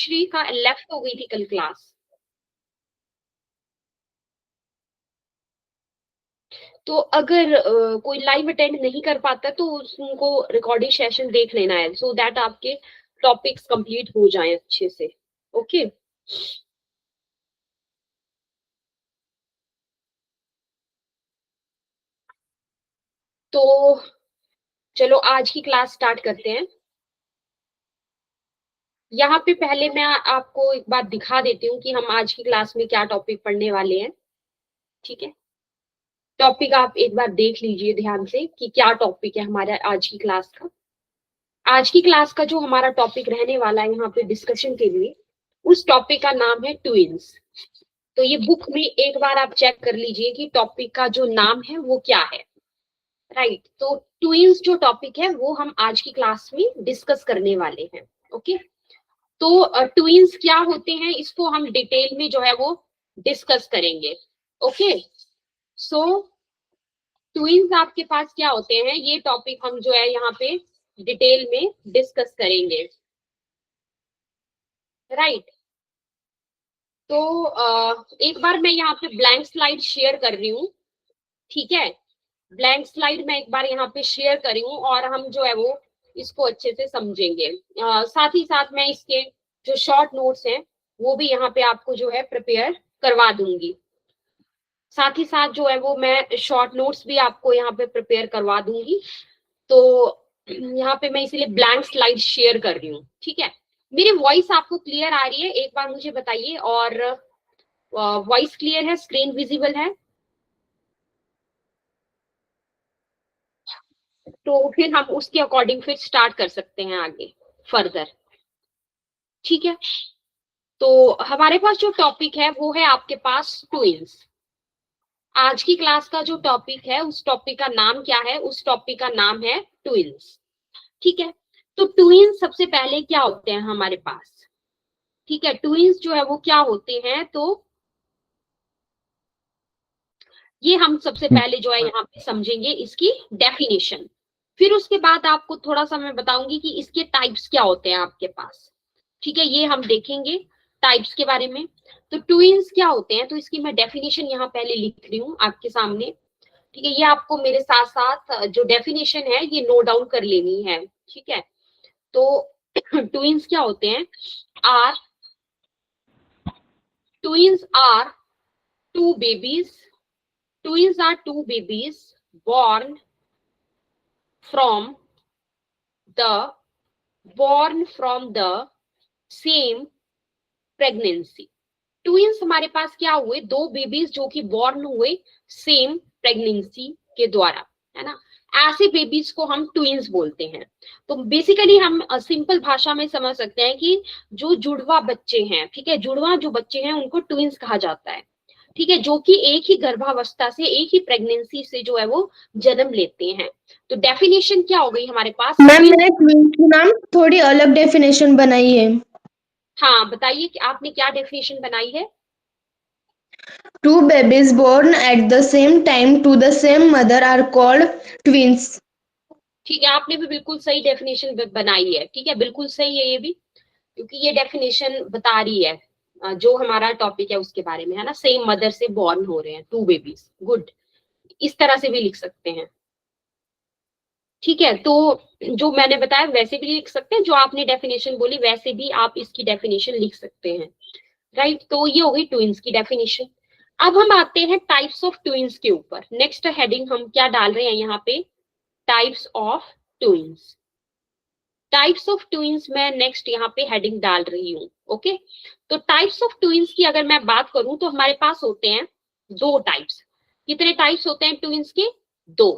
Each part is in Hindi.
श्री का लेफ्ट हो गई थी कल क्लास। तो अगर कोई लाइव अटेंड नहीं कर पाता तो उनको रिकॉर्डिंग सेशन देख लेना है, सो दैट आपके टॉपिक्स कंप्लीट हो जाएं अच्छे से। ओके तो चलो आज की क्लास स्टार्ट करते हैं। यहाँ पे पहले मैं आपको एक बात दिखा देती हूँ कि हम आज की क्लास में क्या टॉपिक पढ़ने वाले हैं। ठीक है, टॉपिक आप एक बार देख लीजिए ध्यान से कि क्या टॉपिक है हमारा आज की क्लास का। आज की क्लास का जो हमारा टॉपिक रहने वाला है यहाँ पे डिस्कशन के लिए, उस टॉपिक का नाम है ट्विन्स। तो ये बुक में एक बार आप चेक कर लीजिए कि टॉपिक का जो नाम है वो क्या है। राइट, तो ट्विन्स जो टॉपिक है वो हम आज की क्लास में डिस्कस करने वाले हैं। ओके, तो ट्विन्स क्या होते हैं इसको हम डिटेल में जो है वो डिस्कस करेंगे। ओके, सो ट्विन्स आपके पास क्या होते हैं ये टॉपिक हम जो है यहाँ पे डिटेल में डिस्कस करेंगे। राइट, तो एक बार मैं यहाँ पे ब्लैंक स्लाइड शेयर कर रही हूँ। ठीक है, ब्लैंक स्लाइड मैं एक बार यहाँ पे शेयर कर रही हूँ और हम जो है वो इसको अच्छे से समझेंगे। साथ ही साथ मैं इसके जो शॉर्ट नोट्स हैं वो भी यहाँ पे आपको जो है प्रिपेयर करवा दूंगी। साथ ही साथ जो है वो मैं शॉर्ट नोट्स भी आपको यहाँ पे प्रिपेयर करवा दूंगी। तो यहाँ पे मैं इसीलिए ब्लैंक स्लाइड शेयर कर रही हूँ। ठीक है, मेरी वॉइस आपको क्लियर आ रही है एक बार मुझे बताइए, और वॉइस क्लियर है, स्क्रीन विजिबल है? तो फिर हम उसके अकॉर्डिंग फिर स्टार्ट कर सकते हैं आगे फर्दर। ठीक है, तो हमारे पास जो टॉपिक है वो है आपके पास ट्विन्स। आज की क्लास का जो टॉपिक है उस टॉपिक का नाम क्या है? उस टॉपिक का नाम है ट्विन्स। ठीक है, तो ट्विन्स सबसे पहले क्या होते हैं हमारे पास? ठीक है, ट्विन्स जो है वो क्या होते हैं, तो ये हम सबसे पहले जो है यहाँ पे समझेंगे इसकी डेफिनेशन। फिर उसके बाद आपको थोड़ा सा मैं बताऊंगी कि इसके टाइप्स क्या होते हैं आपके पास। ठीक है, ये हम देखेंगे टाइप्स के बारे में। तो ट्विन्स क्या होते हैं तो इसकी मैं डेफिनेशन यहाँ पहले लिख रही हूँ आपके सामने। ठीक है, ये आपको मेरे साथ साथ जो डेफिनेशन है ये नोट डाउन कर लेनी है। ठीक है, तो ट्विन्स क्या होते हैं? Are twins are two babies twins are two babies born from the same pregnancy। ट्विंस हमारे पास क्या हुए? दो बेबीज जो कि बॉर्न हुए सेम प्रेगनेंसी के द्वारा, है ना। ऐसे बेबीज को हम ट्विंस बोलते हैं। तो बेसिकली हम सिंपल भाषा में समझ सकते हैं कि जो जुड़वा बच्चे हैं, ठीक है, जुड़वा जो बच्चे हैं उनको ट्विंस कहा जाता है। ठीक है, जो कि एक ही गर्भावस्था से एक ही प्रेगनेंसी से जो है वो जन्म लेते हैं। तो डेफिनेशन क्या हो गई हमारे पास? मैम मैंने ट्विंस की नाम थोड़ी अलग डेफिनेशन बनाई है। हाँ बताइए कि आपने क्या डेफिनेशन बनाई है? Two babies born at the same time to the same mother are called twins. ठीक है, आपने भी बिल्कुल सही डेफिनेशन बनाई है। ठीक है, बिल्कुल सही है ये भी, क्योंकि ये डेफिनेशन बता रही है जो हमारा टॉपिक है उसके बारे में, है ना। सेम मदर से बॉर्न हो रहे हैं टू बेबीज, गुड, इस तरह से भी लिख सकते हैं। ठीक है, तो जो मैंने बताया वैसे भी लिख सकते हैं, जो आपने डेफिनेशन बोली वैसे भी आप इसकी डेफिनेशन लिख सकते हैं। राइट, तो ये हो गई ट्विंस की डेफिनेशन। अब हम आते हैं टाइप्स ऑफ ट्विंस के ऊपर। नेक्स्ट हेडिंग हम क्या डाल रहे हैं यहाँ पे? Types of twins. Types of twins मैं नेक्स्ट यहाँ पे हेडिंग डाल रही हूँ। ओके, तो टाइप्स ऑफ ट्विंस की अगर मैं बात करूं तो हमारे पास होते हैं दो टाइप्स। कितने टाइप्स होते हैं ट्विंस के? दो।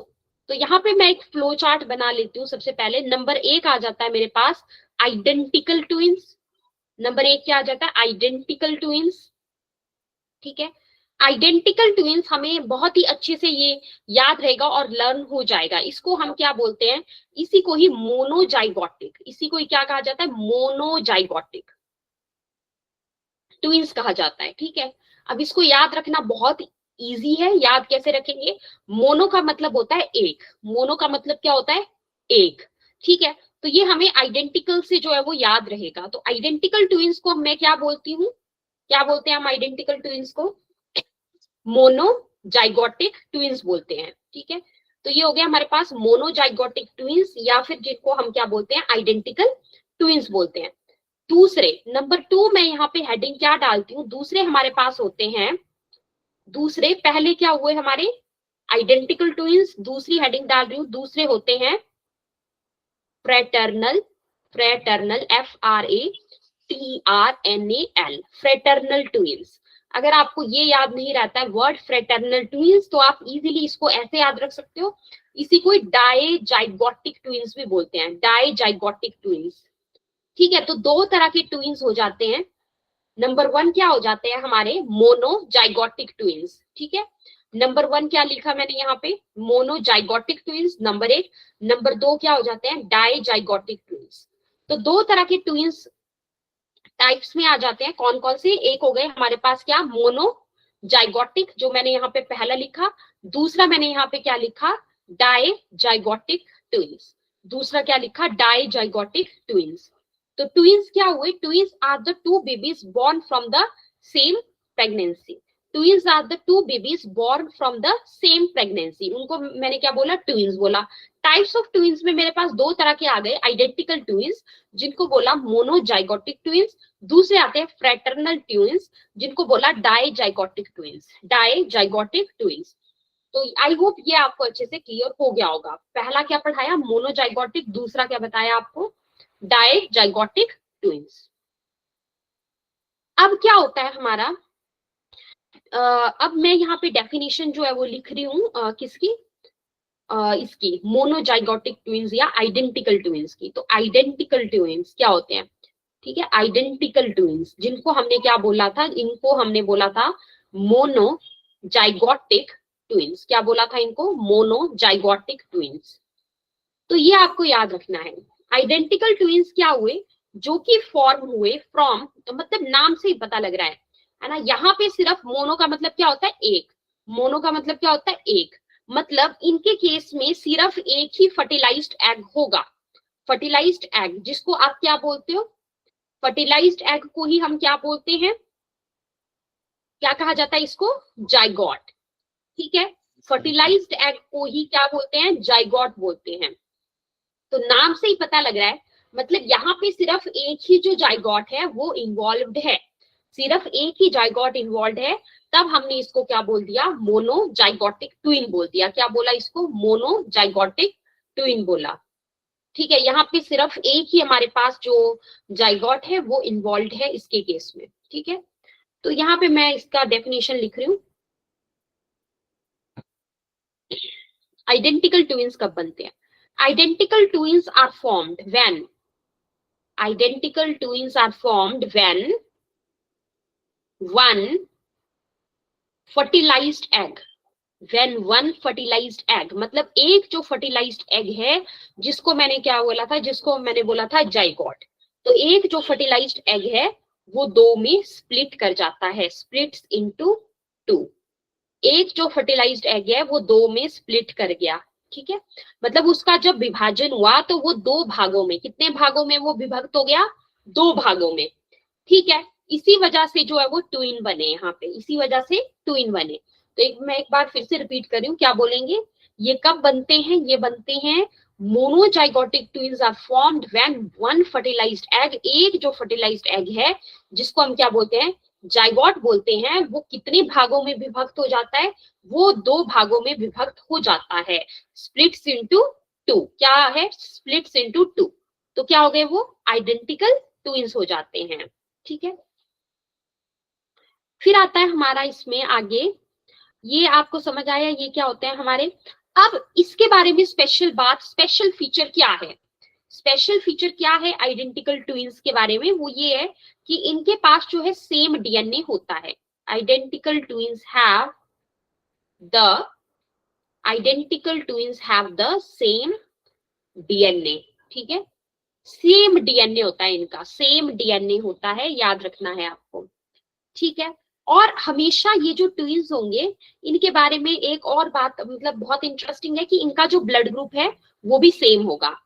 तो यहाँ पे मैं एक फ्लो चार्ट बना लेती हूँ। सबसे पहले नंबर एक आ जाता है मेरे पास आइडेंटिकल ट्विंस। नंबर एक क्या आ जाता है? Identical twins. ठीक है, आइडेंटिकल ट्विंस हमें बहुत ही अच्छे से ये याद रहेगा और लर्न हो जाएगा। इसको हम क्या बोलते हैं? इसी को ही मोनोजाइगोटिक, इसी को ही क्या कहा जाता है? मोनोजाइगोटिक ट्विंस कहा जाता है। ठीक है, अब इसको याद रखना बहुत इजी है। याद कैसे रखेंगे? मोनो का मतलब होता है एक, मोनो का मतलब क्या होता है? एक। ठीक है, तो ये हमें आइडेंटिकल से जो है वो याद रहेगा। तो आइडेंटिकल ट्विंस को मैं क्या बोलती हूँ, क्या बोलते हैं हम आइडेंटिकल ट्विंस को? मोनोजाइगोटिक ट्विंस बोलते हैं। ठीक है, तो ये हो गया हमारे पास मोनोजाइगोटिक ट्विंस, या फिर जिनको हम क्या बोलते हैं, आइडेंटिकल ट्विंस बोलते हैं। दूसरे नंबर 2 मैं यहाँ पे हेडिंग क्या डालती हूँ, दूसरे हमारे पास होते हैं, दूसरे पहले क्या हुए हमारे आइडेंटिकल ट्विंस, दूसरी हेडिंग डाल रही हूँ, दूसरे होते हैं fraternal, fraternal FRATRNAL, fraternal twins. अगर आपको ये याद नहीं रहता है वर्ड फ्रेटर्नल ट्विंस, तो आप इजीली इसको ऐसे याद रख सकते हो, इसी को डाइजाइगोटिक ट्विंस भी बोलते हैं, डाइजाइगोटिक ट्विंस। ठीक है, तो दो तरह के ट्विंस हो जाते हैं। नंबर 1 क्या हो जाते हैं हमारे मोनोजाइगोटिक ट्विंस। ठीक है, नंबर 1 क्या लिखा मैंने यहाँ पे, मोनोजाइगोटिक ट्विंस नंबर 1। नंबर 2 क्या हो जाते हैं, डाइजाइगोटिक ट्विंस। तो दो तरह के ट्विंस टाइप्स में आ जाते हैं। कौन कौन से? एक हो गए हमारे पास क्या, मोनोजाइगोटिक, जो मैंने यहाँ पे पहला लिखा। दूसरा मैंने यहाँ पे क्या लिखा, डाइजाइगोटिक ट्विंस। दूसरा क्या लिखा, डाइजाइगोटिक ट्विंस। तो ट्विंस क्या हुए, twins are the two babies born from the same pregnancy. Twins are the two babies born from the same pregnancy, उनको मैंने क्या बोला, ट्विंस बोला। टाइप्स ऑफ ट्विंस में मेरे पास दो तरह के आ गए, आइडेंटिकल ट्विंस जिनको बोला मोनोजाइगोटिक ट्विंस, दूसरे आते हैं फ्रेटर्नल ट्विंस जिनको बोला डाइजाइगोटिक ट्विंस, डाइजाइगोटिक ट्विंस। तो आई होप ये आपको अच्छे से क्लियर हो गया होगा। पहला क्या पढ़ाया, मोनोजाइगोटिक, दूसरा क्या बताया आपको, डाइजाइगोटिक ट्विंस। अब क्या होता है हमारा, अब मैं यहाँ पे डेफिनेशन जो है वो लिख रही हूँ, किसकी, इसकी मोनोजाइगोटिक ट्विंस या आइडेंटिकल ट्विंस की। तो आइडेंटिकल ट्विंस क्या होते हैं, ठीक है, आइडेंटिकल ट्विंस जिनको हमने क्या बोला था, इनको हमने बोला था मोनोजाइगोटिक ट्विंस। क्या बोला था इनको, मोनोजाइगोटिक ट्विंस। तो ये आपको याद रखना है। आइडेंटिकल ट्विंस क्या हुए, जो कि फॉर्म हुए फ्रॉम, तो मतलब नाम से ही पता लग रहा है ना। यहाँ पे सिर्फ मोनो का मतलब क्या होता है, एक, मोनो का मतलब क्या होता है, एक, मतलब इनके केस में सिर्फ एक ही फर्टिलाइज्ड एग होगा। फर्टिलाइज्ड एग जिसको आप क्या बोलते हो, फर्टिलाइज्ड एग को ही हम क्या बोलते हैं, क्या कहा जाता है इसको, जाइगोट। ठीक है, फर्टिलाइज्ड एग को ही क्या बोलते हैं, जाइगोट बोलते हैं। तो नाम से ही पता लग रहा है, मतलब यहाँ पे सिर्फ एक ही जो जाइगोट है वो इन्वॉल्व्ड है, सिर्फ एक ही जाइगोट इन्वॉल्व है, तब हमने इसको क्या बोल दिया, मोनोजाइगोटिक ट्विन बोल दिया। क्या बोला इसको, मोनोजाइगोटिक ट्विन बोला। ठीक है, यहाँ पे सिर्फ एक ही हमारे पास जो जाइगोट है वो इन्वॉल्व है इसके केस में। ठीक है, तो यहाँ पे मैं इसका डेफिनेशन लिख रही हूँ। आइडेंटिकल ट्विंस कब बनते हैं, identical twins are formed when, identical twins are formed when one fertilized egg, when one fertilized egg, मतलब एक जो fertilized egg है जिसको मैंने क्या बोला था, जिसको मैंने बोला था जाइगोट। तो एक जो fertilized egg है वो दो में स्प्लिट कर जाता है, splits into two। एक जो fertilized egg है वो दो में स्प्लिट कर गया। ठीक है, मतलब उसका जब विभाजन हुआ तो वो दो भागों में, कितने भागों में वो विभक्त हो गया, दो भागों में। ठीक है, इसी वजह से जो है वो ट्विन बने यहाँ पे, इसी वजह से ट्विन बने। तो मैं एक बार फिर से रिपीट कर रही हूँ, क्या बोलेंगे, ये कब बनते हैं, ये बनते हैं monozygotic twins are formed when one fertilised egg, एक जो फर्टिलाइज्ड एग है जिसको हम क्या बोलते हैं, जाइगोट बोलते हैं, वो कितने भागों में विभक्त हो जाता है, वो दो भागों में विभक्त हो जाता है, स्प्लिट्स इनटू टू। क्या है, स्प्लिट्स इनटू टू। तो क्या हो गए, वो आइडेंटिकल ट्विन्स हो जाते हैं। ठीक है, फिर आता है हमारा इसमें आगे, ये आपको समझ आया ये क्या होते हैं हमारे। अब इसके बारे में स्पेशल बात, स्पेशल फीचर क्या है, स्पेशल फीचर क्या है आइडेंटिकल ट्विंस के बारे में, वो ये है कि इनके पास जो है सेम डीएनए होता है। Identical twins have the, identical twins have the same DNA. ठीक है, सेम डीएनए होता है इनका, सेम डीएनए होता है, याद रखना है आपको। ठीक है, और हमेशा ये जो ट्विंस होंगे इनके बारे में एक और बात मतलब बहुत इंटरेस्टिंग है कि इनका जो ब्लड ग्रुप है वो भी सेम होगा।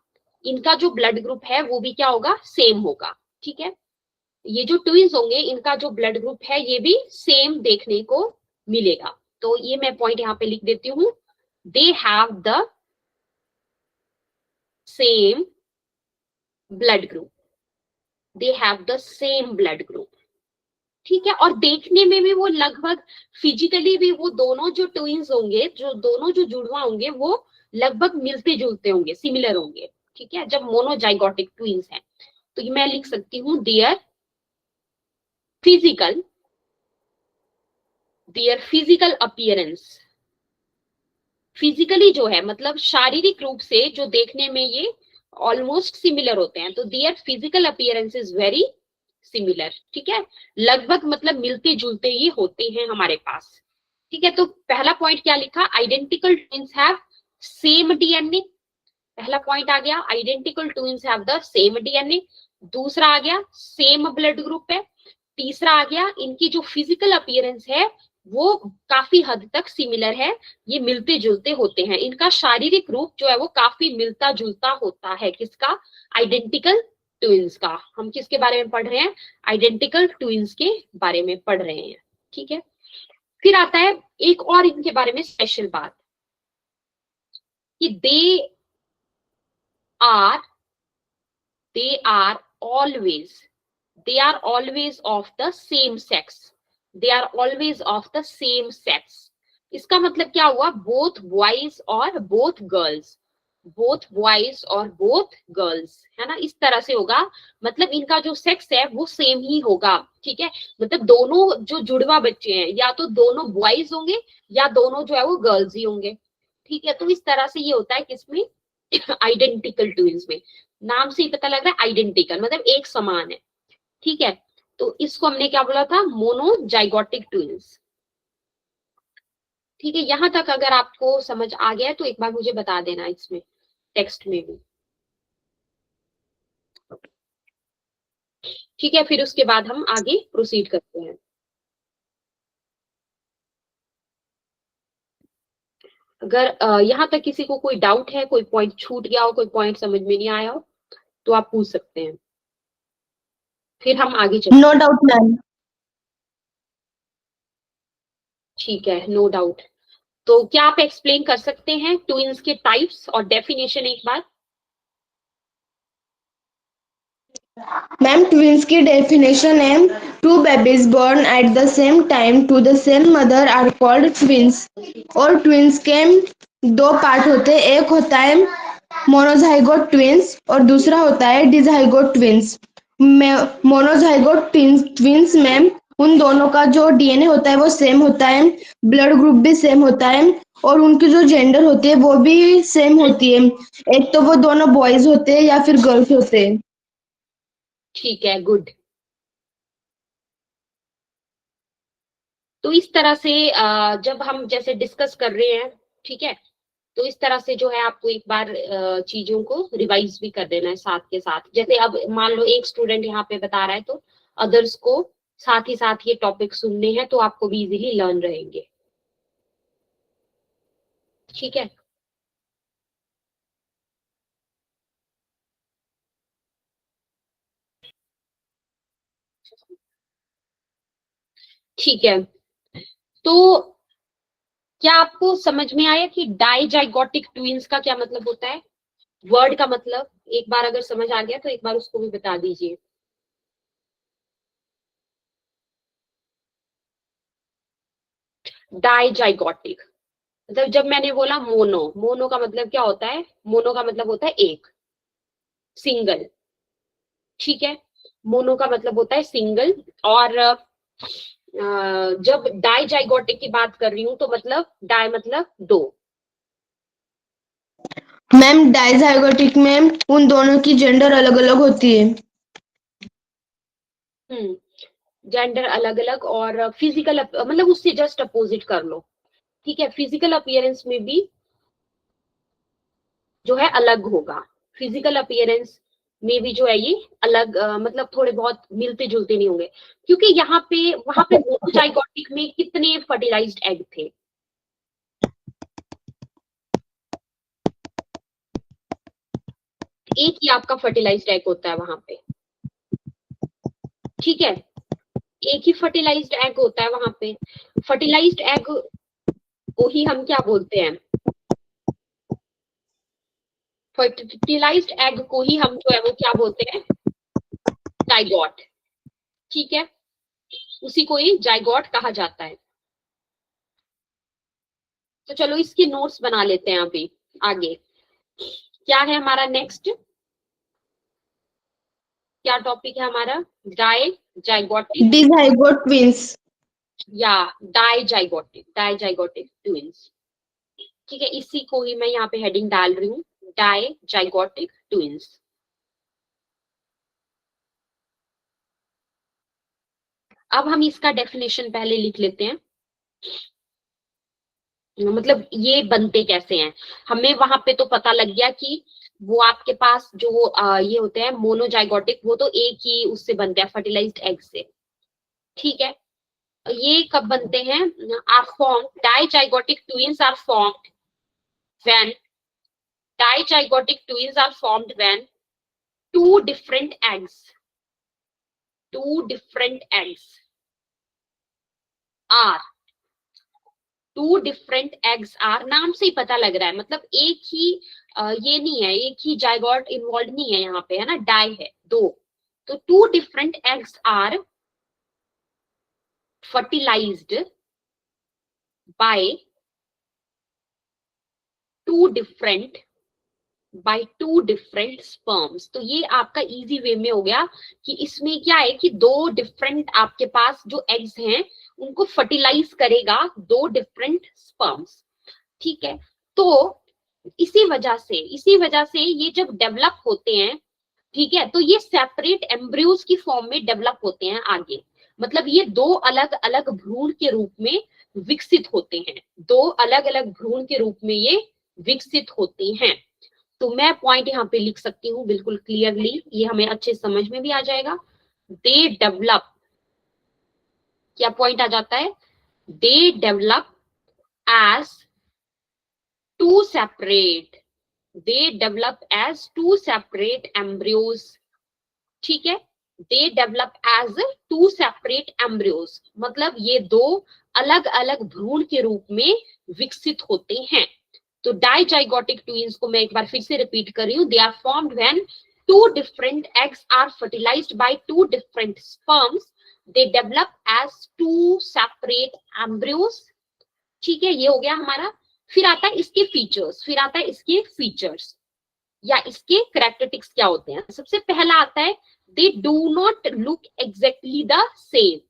इनका जो ब्लड ग्रुप है वो भी क्या होगा, सेम होगा। ठीक है, ये जो ट्विंस होंगे इनका जो ब्लड ग्रुप है ये भी सेम देखने को मिलेगा। तो ये मैं पॉइंट यहाँ पे लिख देती हूँ, they have the same blood group, they have the same blood group. ठीक है, और देखने में भी वो लगभग, फिजिकली भी वो दोनों जो ट्विंस होंगे, जो दोनों जो जुड़वा होंगे वो लगभग मिलते जुलते होंगे, सिमिलर होंगे। ठीक है, जब मोनोजाइगोटिक ट्विंस है तो ये मैं लिख सकती हूँ their physical, their physical appearance, physically जो है मतलब शारीरिक रूप से जो देखने में ये ऑलमोस्ट सिमिलर होते हैं, तो their physical appearance is very similar. ठीक है, लगभग मतलब मिलते जुलते ही होते हैं हमारे पास। ठीक है, तो पहला पॉइंट क्या लिखा, identical twins have same DNA, पहला पॉइंट आ गया, identical twins have the same DNA. दूसरा आ गया सेम ब्लड ग्रुप है। तीसरा आ गया इनकी जो फिजिकल अपीयरेंस है वो काफी हद तक सिमिलर है, ये मिलते जुलते होते हैं, इनका शारीरिक रूप जो है वो काफी मिलता जुलता होता है। किसका, आइडेंटिकल ट्विंस का। हम किसके बारे में पढ़ रहे हैं, आइडेंटिकल ट्विंस के बारे में पढ़ रहे हैं। ठीक है, फिर आता है एक और इनके बारे में स्पेशल बात कि are they are always they are always of the same sex, they are always of the same sex। इसका मतलब क्या हुआ, both boys और both girls, both boys और both girls, है ना, इस तरह से होगा। मतलब इनका जो सेक्स है वो सेम ही होगा। ठीक है, मतलब दोनों जो जुड़वा बच्चे हैं या तो दोनों बॉयज होंगे या दोनों जो है वो गर्ल्स ही होंगे। ठीक है, तो इस तरह से ये होता है किसमें, आइडेंटिकल ट्विंस में। नाम से ही पता लग रहा है आइडेंटिकल मतलब एक समान है। ठीक है, तो इसको हमने क्या बोला था, मोनोजाइगोटिक ट्विंस। ठीक है, यहां तक अगर आपको समझ आ गया है तो एक बार मुझे बता देना इसमें टेक्स्ट में भी। ठीक है, फिर उसके बाद हम आगे प्रोसीड करते हैं। अगर यहाँ तक किसी को कोई डाउट है, कोई पॉइंट छूट गया हो, कोई पॉइंट समझ में नहीं आया हो तो आप पूछ सकते हैं, फिर हम आगे चलते हैं। No doubt ma'am. ठीक है, नो डाउट। तो क्या आप एक्सप्लेन कर सकते हैं ट्विंस के टाइप्स और डेफिनेशन एक बार। मैम ट्विंस की डेफिनेशन है, two babies born at the same time to the same mother are called twins. और ट्विंस के दो पार्ट होते हैं, एक होता है मोनोजाइगोट ट्विंस और दूसरा होता है डिजाइगोट ट्विंस। मोनोजाइगोट ट्विंस में उन दोनों का जो डीएनए होता है वो सेम होता है, ब्लड ग्रुप भी सेम होता है और उनकी जो जेंडर होती है वो भी सेम होती है। एक तो वो दोनों बॉयज होते हैं या फिर गर्ल्स होते हैं। ठीक है, गुड। तो इस तरह से जब हम जैसे डिस्कस कर रहे हैं, ठीक है, तो इस तरह से जो है आपको एक बार चीजों को रिवाइज भी कर देना है साथ के साथ। जैसे अब मान लो एक स्टूडेंट यहाँ पे बता रहा है तो अदर्स को साथ ही साथ ये टॉपिक सुनने हैं तो आपको भी इजीली लर्न रहेंगे। ठीक है, ठीक है। तो क्या आपको समझ में आया कि डाइजाइगोटिक ट्विंस का क्या मतलब होता है, वर्ड का मतलब एक बार अगर समझ आ गया तो एक बार उसको भी बता दीजिए। डाइजाइगोटिक मतलब जब मैंने बोला मोनो, मोनो का मतलब क्या होता है, मोनो का मतलब होता है एक, सिंगल। ठीक है, मोनो का मतलब होता है सिंगल। और जब डाइजाइगोटिक की बात कर रही हूँ तो मतलब डाई मतलब दो। मैम डाइजाइगोटिक में उन दोनों की जेंडर अलग अलग होती है। जेंडर अलग अलग और फिजिकल मतलब उससे जस्ट अपोजिट कर लो। ठीक है, फिजिकल अपीयरेंस में भी जो है अलग होगा, फिजिकल अपीयरेंस में भी जो है ये अलग मतलब थोड़े बहुत मिलते जुलते नहीं होंगे, क्योंकि यहाँ पे वहां पे मोनोजाइगोटिक में कितने फर्टिलाइज्ड एग थे, एक ही आपका फर्टिलाइज्ड एग होता है वहां पे, ठीक है, एक ही फर्टिलाइज्ड एग होता है वहां पे। फर्टिलाइज्ड एग को ही हम क्या बोलते हैं, फर्टिलाइज्ड एग को ही हम जो है वो क्या बोलते हैं, जाइगोट, ठीक है, उसी को ही जाइगोट कहा जाता है। तो चलो इसके नोट्स बना लेते हैं अभी आगे। क्या है हमारा नेक्स्ट, क्या टॉपिक है हमारा, जाइगोटिक डिजाइगोट ट्विंस। या डाइजाइगोटिक ट्विंस, ठीक है, इसी को ही मैं यहाँ पे हेडिंग डाल रही हूँ, डाइजाइगोटिक ट्विंस। अब हम इसका डेफिनेशन पहले लिख लेते हैं, मतलब ये बनते कैसे हैं। हमें वहां पे तो पता लग गया कि वो आपके पास जो ये होते हैं मोनोजाइगोटिक, वो तो एक ही उससे बनते हैं, फर्टिलाइज्ड एग से, ठीक है। ये कब बनते हैं, are form, dizygotic twins are formed when, dizygotic twins are formed when two different eggs are, two different eggs are, नाम से ही पता लग रहा है, मतलब एक ही ये नहीं है, एक ही जाइगोट इन्वॉल्व नहीं है यहाँ पे, है ना, डाई है दो, तो two different eggs are fertilised by two different sperms. तो ये आपका इजी वे में हो गया कि इसमें क्या है कि दो डिफरेंट आपके पास जो एग्स हैं उनको फर्टिलाइज करेगा दो डिफरेंट स्पर्म्स, ठीक है। तो इसी वजह से ये जब डेवलप होते हैं, ठीक है, तो ये सेपरेट एम्ब्रियोज की फॉर्म में डेवलप होते हैं आगे, मतलब ये दो अलग अलग भ्रूण के रूप में विकसित होते हैं, दो अलग अलग भ्रूण के रूप में ये विकसित होते हैं। तो मैं पॉइंट यहाँ पे लिख सकती हूँ बिल्कुल क्लियरली, ये हमें अच्छे समझ में भी आ जाएगा। दे डेवलप, क्या पॉइंट आ जाता है, they develop as two separate, they develop as two separate embryos, ठीक है, they develop as two separate embryos, मतलब ये दो अलग अलग भ्रूण के रूप में विकसित होते हैं। तो डाइजाइगोटिक ट्विंस को मैं एक बार फिर से रिपीट कर रही हूँ, they are formed when two different eggs are fertilised by two different sperms, they develop as two separate embryos, ठीक है, ये हो गया हमारा। फिर आता है इसके फीचर्स, या इसके कैरेक्टरिस्टिक्स क्या होते हैं। सबसे पहला आता है they do not look exactly the same.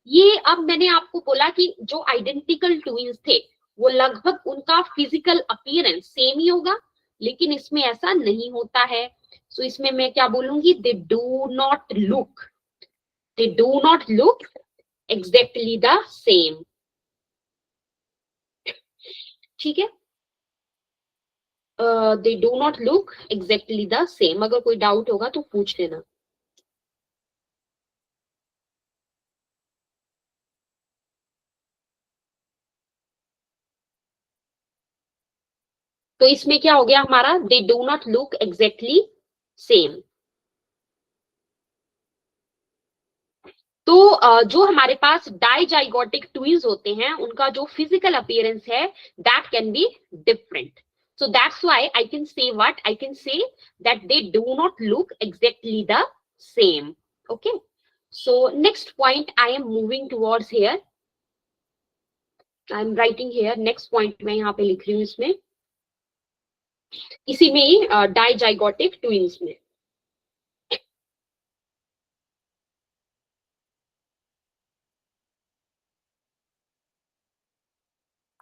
ये अब मैंने आपको बोला कि जो आइडेंटिकल ट्विंस थे वो लगभग उनका फिजिकल अपीयरेंस सेम ही होगा, लेकिन इसमें ऐसा नहीं होता है। सो इसमें मैं क्या बोलूंगी, they do not look exactly the same, ठीक है, they do not look exactly the same. अगर कोई डाउट होगा तो पूछ लेना। तो इसमें क्या हो गया हमारा, they do not look exactly same. तो जो हमारे पास डाइजाइगोटिक ट्विंस होते हैं उनका जो फिजिकल अपीयरेंस है that can be different. So that's why I can say what? I can say that they do not look exactly the same. Okay. So next point I am moving towards here. I am writing here. Next point मैं यहाँ पे लिख रही हूँ इसमें, इसी में ही डाइजाइगोटिक ट्विंस में।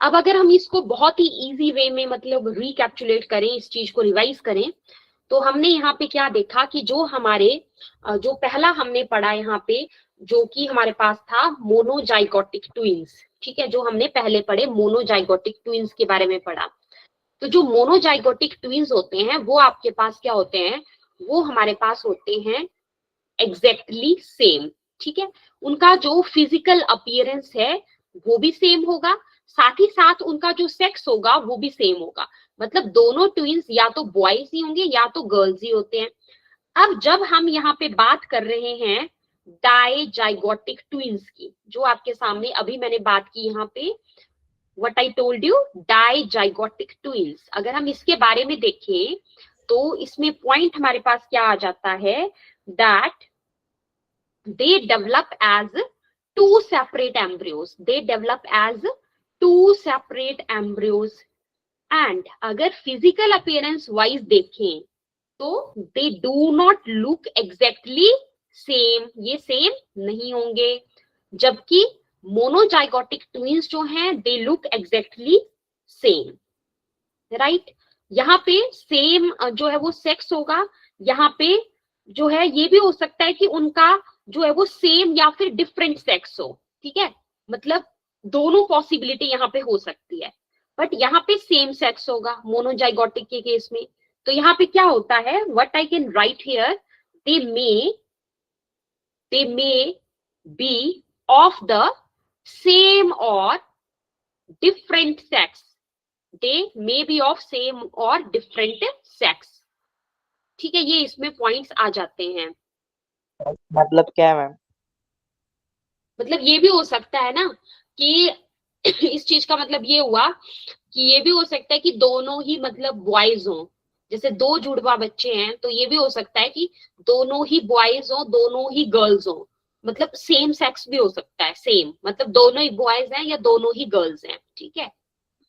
अब अगर हम इसको बहुत ही इजी वे में मतलब रिकैप्चुलेट करें, इस चीज को रिवाइज करें, तो हमने यहाँ पे क्या देखा कि जो हमारे जो पहला हमने पढ़ा यहाँ पे, जो कि हमारे पास था मोनोजाइगोटिक ट्विंस, ठीक है, जो हमने पहले पढ़े मोनोजाइगोटिक ट्विंस के बारे में पढ़ा। तो जो मोनोजाइगोटिक ट्विंस होते हैं वो आपके पास क्या होते हैं, वो हमारे पास होते हैं एग्जैक्टली सेम, ठीक है, उनका जो फिजिकल अपीयरेंस है वो भी सेम होगा, साथ ही साथ उनका जो सेक्स होगा वो भी सेम होगा, मतलब दोनों ट्विंस या तो बॉयज ही होंगे या तो गर्ल्स ही होते हैं। अब जब हम यहाँ पे बात कर रहे हैं डाइजाइगोटिक ट्विंस की, जो आपके सामने अभी मैंने बात की यहाँ पे, what I told you, dizygotic twins, अगर हम इसके बारे में देखें तो इसमें पॉइंट हमारे पास क्या आ जाता है, that they develop as two separate embryos, they develop as two separate embryos, and अगर physical appearance wise देखें तो they do not look exactly same, ये सेम नहीं होंगे, जबकि मोनोजाइगोटिक ट्विंस जो हैं they look exactly same, right. यहाँ पे सेम जो है वो सेक्स होगा, यहाँ पे जो है ये भी हो सकता है कि उनका जो है वो सेम या फिर डिफरेंट सेक्स हो, ठीक है, मतलब दोनों पॉसिबिलिटी यहाँ पे हो सकती है, बट यहाँ पे सेम सेक्स होगा मोनोजाइगोटिक के केस में। तो यहाँ पे क्या होता है, what I can write here, they may be of the same और different sex, they may be of same or different sex, ठीक है, ये इसमें पॉइंट्स आ जाते हैं। मतलब क्या है मैम? मतलब ये भी हो सकता है ना कि इस चीज का मतलब ये हुआ कि ये भी हो सकता है कि दोनों ही मतलब बॉयज हों, जैसे दो जुड़वा बच्चे हैं तो ये भी हो सकता है कि दोनों ही बॉयज हों दोनों ही गर्ल्स हों, मतलब सेम सेक्स भी हो सकता है, सेम मतलब दोनों ही बॉयज हैं या दोनों ही गर्ल्स हैं, ठीक है,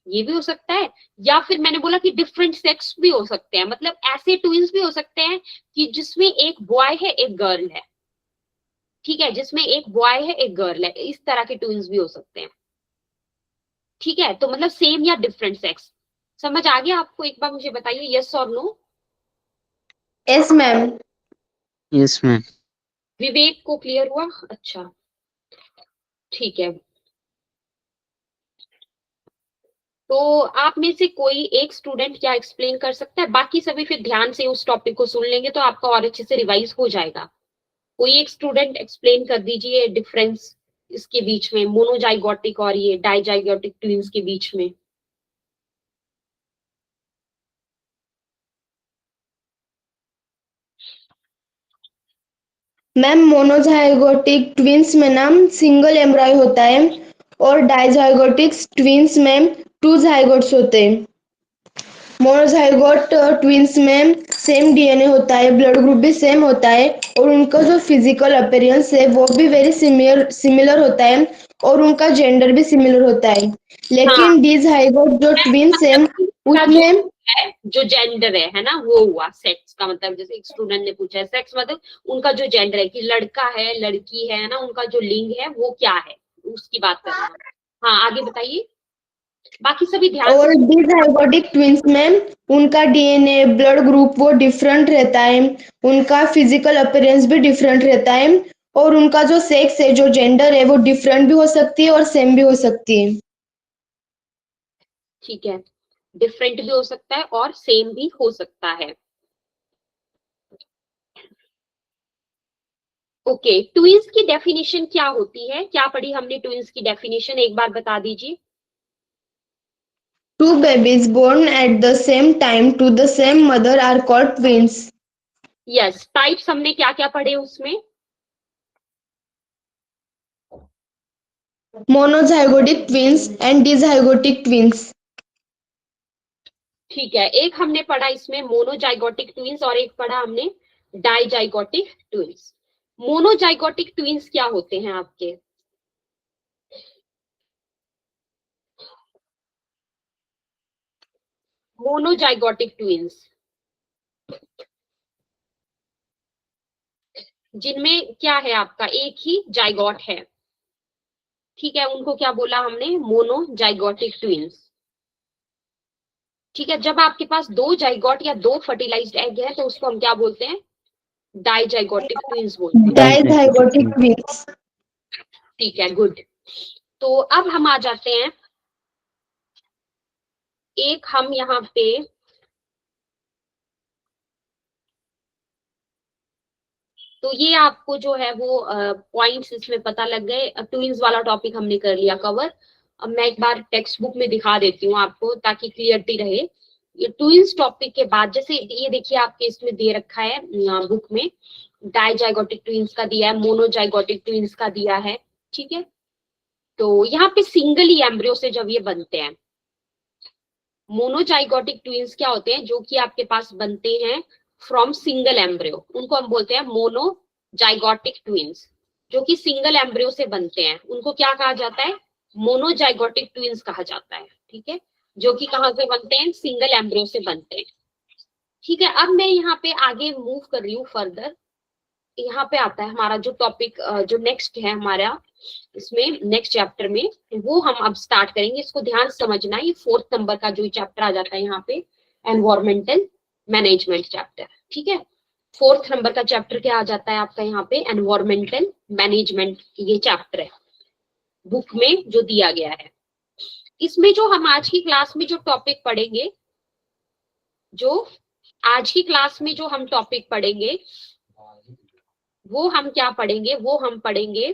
ये भी हो सकता है। या फिर मैंने बोला कि डिफरेंट सेक्स भी हो सकते हैं, मतलब ऐसे ट्विंस भी हो सकते हैं कि जिसमें एक बॉय है एक गर्ल है, ठीक है, जिसमें एक बॉय है एक गर्ल है, इस तरह के ट्विंस भी हो सकते हैं, ठीक है। तो मतलब सेम या डिफरेंट सेक्स, समझ आ गया आपको? एक बार मुझे बताइए यस और no. Yes ma'am. Yes ma'am. Vivek को क्लियर हुआ? अच्छा ठीक है, तो आप में से कोई एक स्टूडेंट क्या एक्सप्लेन कर सकता है? बाकी सभी फिर ध्यान से उस टॉपिक को सुन लेंगे तो आपका और अच्छे से रिवाइज हो जाएगा। कोई एक स्टूडेंट एक्सप्लेन कर दीजिए डिफरेंस इसके बीच में, मोनोजाइगोटिक और ये डाइजाइगोटिक ट्विंस के बीच में। मैम मोनोजाइगोटिक ट्विंस में ना सिंगल एम्ब्रॉय होता है और डाइजाइगोटिक ट्विंस में 2 जाइगोट्स होते हैं। मोनोजाइगोट ट्विंस में सेम डीएनए होता है, ब्लड ग्रुप भी सेम होता है और उनका जो फिजिकल अपीयरेंस है वो भी वेरी सिमिलर होता है और उनका जेंडर भी सिमिलर होता है। लेकिन डिजाइगोट जो ट्विंस है का जो उसमें है जो जेंडर है ना, वो हुआ सेक्स का मतलब, जैसे एक स्टूडेंट ने पूछा है सेक्स मतलब उनका जो जेंडर है कि लड़का है लड़की है ना, उनका जो लिंग है वो क्या है, उसकी बात कर रहे हैं। हाँ आगे बताइए, बाकी सभी ध्यान और से। डिजाइगोटिक ट्विंस में उनका डीएनए ब्लड ग्रुप वो डिफरेंट रहता है, उनका फिजिकल अपीयरेंस भी डिफरेंट रहता है और उनका जो सेक्स है जो जेंडर है वो डिफरेंट भी हो सकती है और सेम भी हो सकती है। ठीक है, डिफरेंट भी हो सकता है और सेम भी हो सकता है। ओके, ट्विंस की डेफिनेशन क्या होती है? क्या पढ़ी हमने ट्विंस की डेफिनेशन, एक बार बता दीजिए। Two babies born at the same time to the same mother are called twins. Yes, types हमने क्या क्या पढ़े उसमें? Monozygotic twins and dizygotic twins. ठीक है, एक हमने पढ़ा इसमें मोनोजाइगोटिक ट्विंस और एक पढ़ा हमने डाइजाइगोटिक ट्विंस। मोनोजाइगोटिक ट्विंस क्या होते हैं आपके? मोनोजाइगोटिक ट्विंस जिनमें क्या है, आपका एक ही जाइगोट है, ठीक है, उनको क्या बोला हमने? मोनोजाइगोटिक ट्विंस, ठीक है। जब आपके पास दो जाइगोट या दो फर्टिलाइज्ड एग है तो उसको हम क्या बोलते हैं? डाइजाइगोटिक ट्विंस बोलते हैं, Dizygotic twins. ठीक है, गुड। तो अब हम आ जाते हैं, एक हम यहाँ पे तो ये आपको जो है वो पॉइंट्स इसमें पता लग गए। ट्विंस वाला टॉपिक हमने कर लिया कवर। अब मैं एक बार टेक्स्ट बुक में दिखा देती हूँ आपको ताकि क्लियरिटी रहे। ये ट्विंस टॉपिक के बाद, जैसे ये देखिए आपके इसमें दे रखा है बुक में, डाइजाइगोटिक ट्विंस का दिया है, मोनोजाइगोटिक ट्विंस का दिया है, ठीक है। तो यहाँ पे सिंगली एम्ब्रियो से जब ये बनते हैं, मोनोजाइगोटिक ट्विंस क्या होते हैं, जो कि आपके पास बनते हैं फ्रॉम सिंगल एम्ब्रियो, उनको हम बोलते हैं मोनोजाइगोटिक ट्विंस। जो कि सिंगल एम्ब्रियो से बनते हैं उनको क्या कहा जाता है, मोनोजाइगोटिक ट्विंस कहा जाता है, ठीक है। जो कि कहाँ से बनते हैं, सिंगल एम्ब्रियो से बनते हैं, ठीक है। अब मैं यहाँ पे आगे मूव कर रही हूँ फर्दर। यहाँ पे आता है हमारा जो टॉपिक, जो नेक्स्ट है हमारा इसमें नेक्स्ट चैप्टर में, वो हम अब स्टार्ट करेंगे। इसको ध्यान से समझना, ये 4th नंबर का जो चैप्टर आ जाता है यहाँ पे, एनवायरमेंटल मैनेजमेंट चैप्टर, ठीक है। 4th नंबर का चैप्टर क्या आ जाता है आपका यहाँ पे, एनवायरमेंटल मैनेजमेंट, ये चैप्टर है बुक में जो दिया गया है। इसमें जो हम आज की क्लास में जो टॉपिक पढ़ेंगे, जो आज की क्लास में जो हम टॉपिक पढ़ेंगे, वो हम क्या पढ़ेंगे, वो हम पढ़ेंगे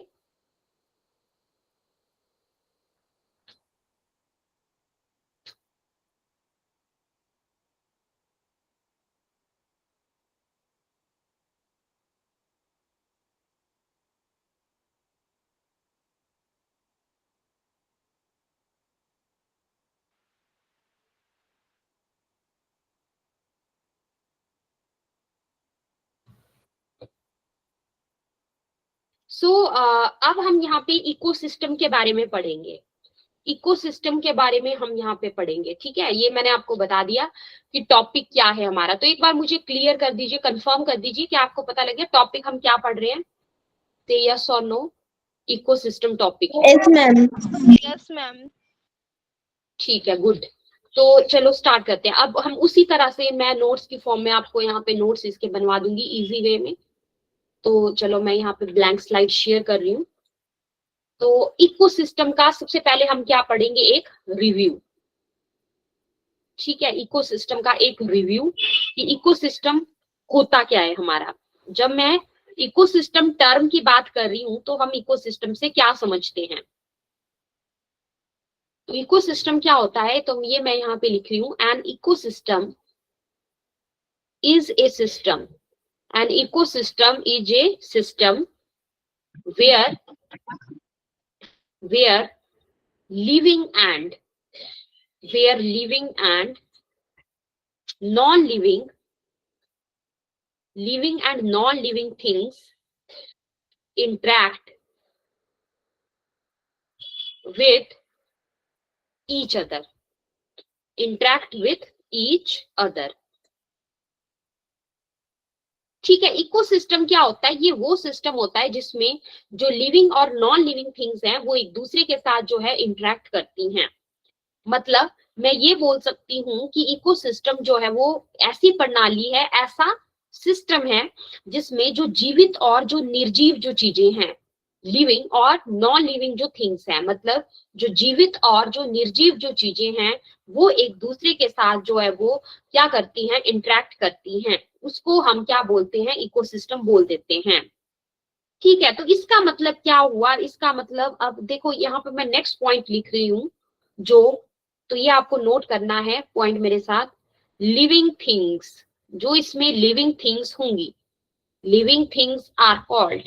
अब हम यहाँ पे इकोसिस्टम के बारे में पढ़ेंगे। इकोसिस्टम के बारे में हम यहाँ पे पढ़ेंगे, ठीक है। ये मैंने आपको बता दिया कि टॉपिक क्या है हमारा। तो एक बार मुझे क्लियर कर दीजिए, कंफर्म कर दीजिए कि आपको पता लगे टॉपिक हम क्या पढ़ रहे हैं। से यस और no, ecosystem topic. Yes ma'am. Yes ma'am. ठीक है, गुड। तो चलो स्टार्ट करते हैं। अब हम उसी तरह से, मैं नोट्स की फॉर्म में आपको यहाँ पे नोट्स इसके बनवा दूंगी इजी वे में। तो चलो मैं यहाँ पे ब्लैंक स्लाइड शेयर कर रही हूँ। तो इकोसिस्टम का सबसे पहले हम क्या पढ़ेंगे, एक रिव्यू, ठीक है। इकोसिस्टम का एक रिव्यू कि इकोसिस्टम होता क्या है हमारा। जब मैं इकोसिस्टम टर्म की बात कर रही हूं तो हम इकोसिस्टम से क्या समझते हैं। तो इकोसिस्टम क्या होता है, तो ये मैं यहाँ पे लिख रही हूँ, an ecosystem is a system, an ecosystem is a system where living and non-living and non-living things interact with each other, ठीक है। इकोसिस्टम क्या होता है, ये वो सिस्टम होता है जिसमें जो लिविंग और नॉन लिविंग थिंग्स हैं वो एक दूसरे के साथ जो है इंटरेक्ट करती हैं। मतलब मैं ये बोल सकती हूँ कि इकोसिस्टम जो है वो ऐसी प्रणाली है, ऐसा सिस्टम है जिसमें जो जीवित और जो निर्जीव जो चीजें हैं, लिविंग और नॉन लिविंग जो थिंग्स हैं, मतलब जो जीवित और जो निर्जीव जो चीजें हैं वो एक दूसरे के साथ जो है वो क्या करती हैं, इंटरेक्ट करती हैं। उसको हम क्या बोलते हैं, इकोसिस्टम बोल देते हैं, ठीक है। तो इसका मतलब क्या हुआ, इसका मतलब अब देखो यहाँ पे मैं नेक्स्ट पॉइंट लिख रही हूँ जो, तो ये आपको नोट करना है पॉइंट मेरे साथ। लिविंग थिंग्स, जो इसमें लिविंग थिंग्स होंगी, लिविंग थिंग्स आर कॉल्ड,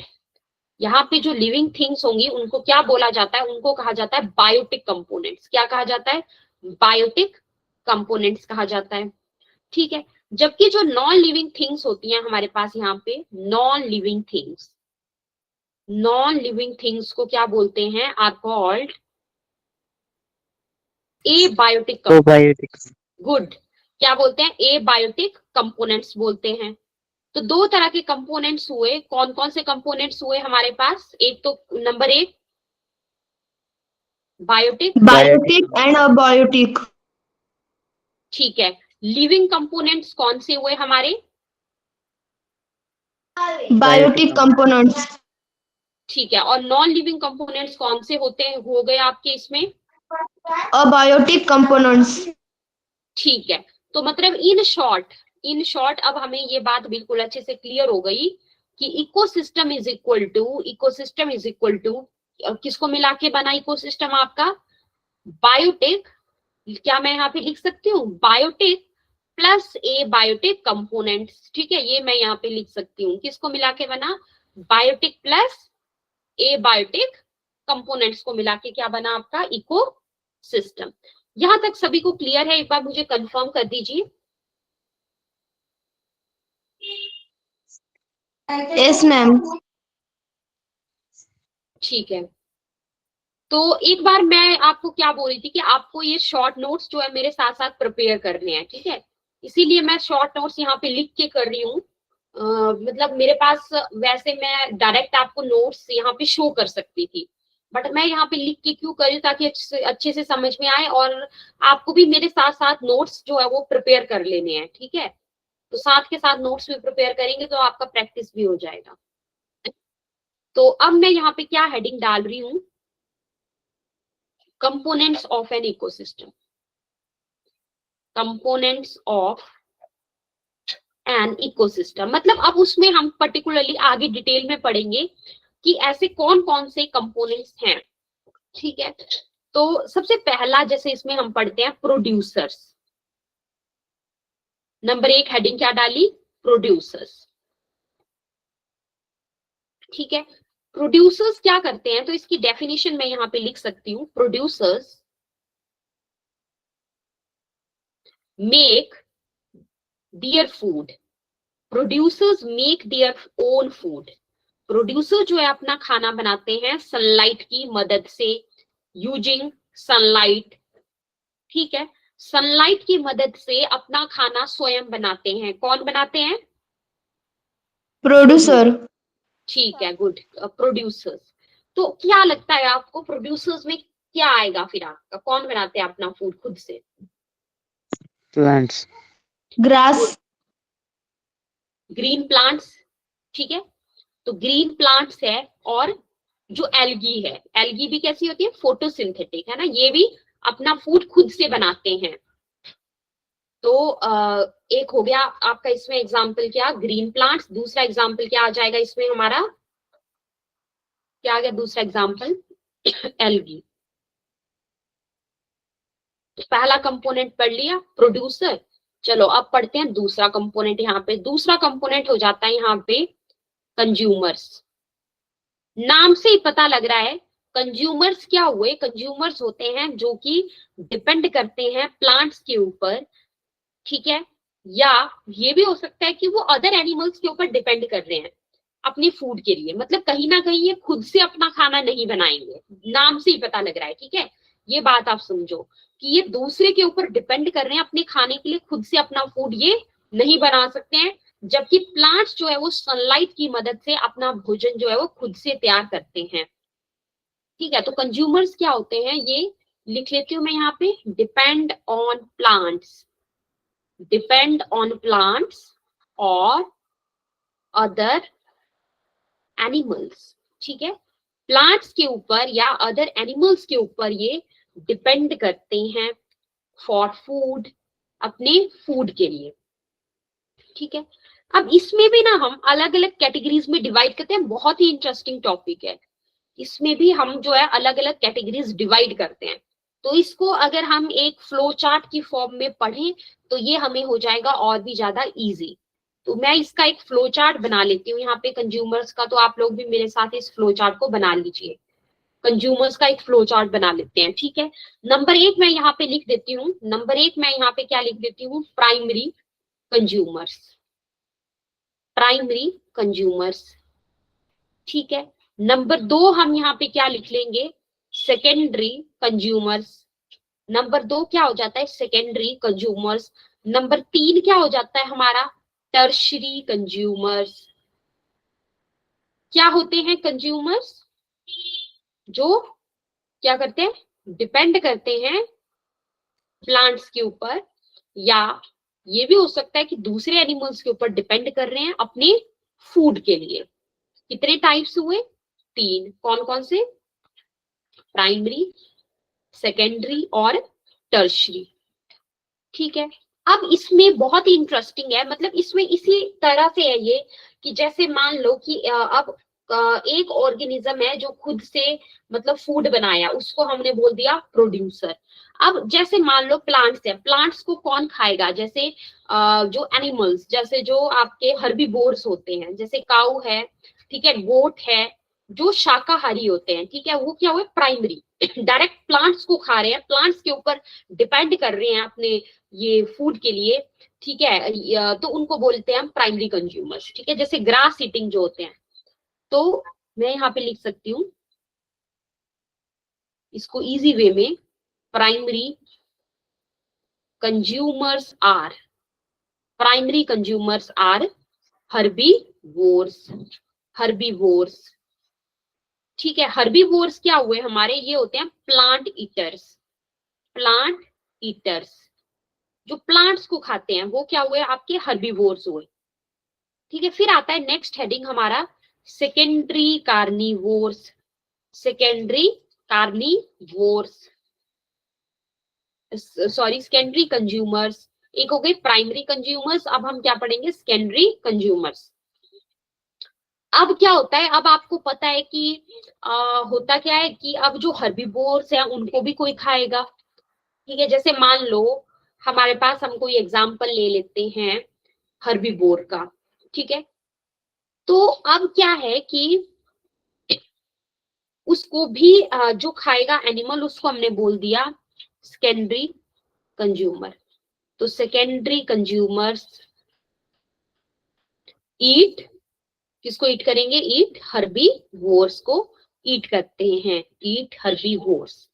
यहाँ पे जो लिविंग थिंग्स होंगी उनको क्या बोला जाता है, उनको कहा जाता है बायोटिक कंपोनेंट्स। क्या कहा जाता है, बायोटिक कंपोनेंट्स कहा जाता है, ठीक है। जबकि जो नॉन लिविंग थिंग्स होती हैं हमारे पास यहाँ पे, नॉन लिविंग थिंग्स को क्या बोलते हैं, आर कॉल्ड एबायोटिक। गुड, क्या बोलते हैं, एबायोटिक कंपोनेंट्स बोलते हैं। तो दो तरह के कंपोनेंट्स हुए, कौन कौन से कंपोनेंट्स हुए हमारे पास, एक तो नंबर 1 बायोटिक एंड अबायोटिक, ठीक है। लिविंग कंपोनेंट्स कौन से हुए हमारे, बायोटिक कंपोनेंट्स, ठीक है। और नॉन लिविंग कंपोनेंट्स कौन से होते हैं, हो गए आपके इसमें अबायोटिक कंपोनेंट्स, ठीक है। तो मतलब इन शॉर्ट अब हमें ये बात बिल्कुल अच्छे से क्लियर हो गई कि इकोसिस्टम इज इक्वल टू किसको मिला के बना इकोसिस्टम आपका, बायोटिक। क्या मैं यहाँ पे लिख सकती हूँ, बायोटिक प्लस ए बायोटिक कंपोनेंट्स। ठीक है, ये मैं यहाँ पे लिख सकती हूँ, किसको मिला के बना, बायोटिक प्लस ए बायोटिक कंपोनेंट्स को मिला के क्या बना आपका इकोसिस्टम। यहां तक सभी को क्लियर है? एक बार मुझे कंफर्म कर दीजिए। Yes ma'am. ठीक है, तो एक बार मैं आपको क्या बोल रही थी कि आपको ये शॉर्ट नोट्स जो है मेरे साथ साथ प्रिपेयर करने हैं। ठीक है, इसीलिए मैं शॉर्ट नोट्स यहाँ पे लिख के कर रही हूँ। मतलब मेरे पास वैसे मैं डायरेक्ट आपको नोट्स यहाँ पे शो कर सकती थी, बट मैं यहाँ पे लिख के क्यों कर रही हूँ, ताकि अच्छे से समझ में आए, और आपको भी मेरे साथ साथ नोट्स जो है वो प्रिपेयर कर लेने हैं। ठीक है, तो साथ के साथ नोट्स भी प्रिपेयर करेंगे तो आपका प्रैक्टिस भी हो जाएगा। तो अब मैं यहाँ पे क्या हेडिंग डाल रही हूँ, components of an ecosystem. Components of an ecosystem मतलब अब उसमें हम पर्टिकुलरली आगे डिटेल में पढ़ेंगे कि ऐसे कौन कौन से कंपोनेंट्स हैं। ठीक है, तो सबसे पहला जैसे इसमें हम पढ़ते हैं प्रोड्यूसर्स। नंबर 1 हेडिंग क्या डाली, प्रोड्यूसर्स। ठीक है, प्रोड्यूसर्स क्या करते हैं, तो इसकी डेफिनेशन मैं यहां पे लिख सकती हूँ, producers make their food. Producers make their own food. Producer जो है अपना खाना बनाते हैं सनलाइट की मदद से, यूजिंग सनलाइट। ठीक है, सनलाइट की मदद से अपना खाना स्वयं बनाते हैं। कौन बनाते हैं, प्रोड्यूसर। ठीक है, गुड, प्रोड्यूसर्स। तो क्या लगता है आपको प्रोड्यूसर्स में क्या आएगा फिर, आपका कौन बनाते हैं अपना फूड खुद से, Plants. ग्रास। Green plants. ठीक है, तो ग्रीन प्लांट्स है, और जो एल्गी है, एल्गी भी कैसी होती है, फोटोसिंथेटिक है ना, ये भी अपना फूड खुद से बनाते हैं। तो एक हो गया आपका इसमें एग्जाम्पल क्या, ग्रीन प्लांट्स। दूसरा एग्जाम्पल क्या आ जाएगा इसमें हमारा, क्या आ गया दूसरा एग्जाम्पल, एल्गी। पहला कंपोनेंट पढ़ लिया प्रोड्यूसर। चलो अब पढ़ते हैं दूसरा कंपोनेंट। यहाँ पे दूसरा कंपोनेंट हो जाता है यहाँ पे कंज्यूमर्स। नाम से ही पता लग रहा है कंज्यूमर्स क्या हुए, कंज्यूमर्स होते हैं जो कि डिपेंड करते हैं प्लांट्स के ऊपर। ठीक है, या ये भी हो सकता है कि वो अदर एनिमल्स के ऊपर डिपेंड कर रहे हैं अपने फूड के लिए। मतलब कहीं ना कहीं ये खुद से अपना खाना नहीं बनाएंगे, नाम से ही पता लग रहा है। ठीक है, ये बात आप समझो कि ये दूसरे के ऊपर डिपेंड कर रहे हैं अपने खाने के लिए, खुद से अपना फूड ये नहीं बना सकते हैं। जबकि प्लांट्स जो है वो सनलाइट की मदद से अपना भोजन जो है वो खुद से तैयार करते हैं। ठीक है, तो कंज्यूमर्स क्या होते हैं, ये लिख लेती हूँ मैं यहाँ पे, depend on plants, depend on plants और अदर एनिमल्स। ठीक है, प्लांट्स के ऊपर या अदर एनिमल्स के ऊपर ये डिपेंड करते हैं फॉर फूड, अपने फूड के लिए। ठीक है, अब इसमें भी ना हम अलग अलग कैटेगरीज में डिवाइड करते हैं। बहुत ही इंटरेस्टिंग टॉपिक है, इसमें भी हम जो है अलग अलग कैटेगरीज डिवाइड करते हैं। तो इसको अगर हम एक फ्लो चार्ट की फॉर्म में पढ़ें तो ये हमें हो जाएगा और भी ज्यादा इजी। तो मैं इसका एक फ्लो चार्ट बना लेती हूँ यहाँ पे कंज्यूमर्स का, तो आप लोग भी मेरे साथ इस फ्लो चार्ट को बना लीजिए। कंज्यूमर्स का एक फ्लो चार्ट बना लेते हैं। ठीक है, नंबर 1 मैं यहाँ पे लिख देती हूँ, नंबर 1 मैं यहाँ पे क्या लिख देती हूँ, प्राइमरी कंज्यूमर्स, प्राइमरी कंज्यूमर्स। ठीक है, नंबर 2 हम यहाँ पे क्या लिख लेंगे, सेकेंडरी कंज्यूमर्स। नंबर 2 क्या हो जाता है, सेकेंडरी कंज्यूमर्स। नंबर 3 क्या हो जाता है हमारा, टर्शरी कंज्यूमर्स। क्या होते हैं कंज्यूमर्स, जो क्या करते हैं, डिपेंड करते हैं प्लांट्स के ऊपर, या ये भी हो सकता है कि दूसरे एनिमल्स के ऊपर डिपेंड कर रहे हैं अपने फूड के लिए। कितने टाइप्स हुए, 3। कौन कौन से, प्राइमरी, सेकेंडरी और टर्शरी। ठीक है, अब इसमें बहुत ही इंटरेस्टिंग है, मतलब इसमें इसी तरह से है ये कि जैसे मान लो कि अब एक ऑर्गेनिज्म है जो खुद से मतलब फूड बनाया, उसको हमने बोल दिया प्रोड्यूसर। अब जैसे मान लो प्लांट्स है, प्लांट्स को कौन खाएगा, जैसे जो एनिमल्स, जैसे जो आपके हर्बीवोर्स होते हैं, जैसे काऊ है, ठीक है, गोट है, जो शाकाहारी होते हैं, ठीक है, वो क्या हुए, प्राइमरी, डायरेक्ट प्लांट्स को खा रहे हैं, प्लांट्स के ऊपर डिपेंड कर रहे हैं अपने ये फूड के लिए, ठीक है, तो उनको बोलते हैं हम प्राइमरी कंज्यूमर्स, ठीक है। जैसे ग्रास ईटिंग जो होते हैं, तो मैं यहाँ पे लिख सकती हूँ इसको इजी वे में, primary consumers are, primary consumers are herbivores, herbivores, ठीक है। हर्बीवोर्स क्या हुए हमारे, ये होते हैं प्लांट ईटर्स, प्लांट ईटर्स, जो प्लांट्स को खाते हैं वो क्या हुए, आपके हर्बीवोर्स हुए, ठीक है। फिर आता है नेक्स्ट हेडिंग हमारा secondary carnivores, secondary carnivores, sorry secondary consumers, एक हो गए प्राइमरी कंज्यूमर्स, अब हम क्या पढ़ेंगे, सेकेंडरी कंज्यूमर्स। अब क्या होता है, अब आपको पता है कि होता क्या है कि अब जो हर्बीवोर्स है उनको भी कोई खाएगा, ठीक है। जैसे मान लो हमारे पास, हम कोई एग्जांपल ले लेते हैं हर्बीवोर का, ठीक है। तो अब क्या है कि उसको भी जो खाएगा एनिमल, उसको हमने बोल दिया सेकेंडरी कंज्यूमर। तो सेकेंडरी कंज्यूमर्स ईट, किसको ईट करेंगे, ईट हर्बीवोर्स को ईट करते हैं, ईट हर्बीवोर्स,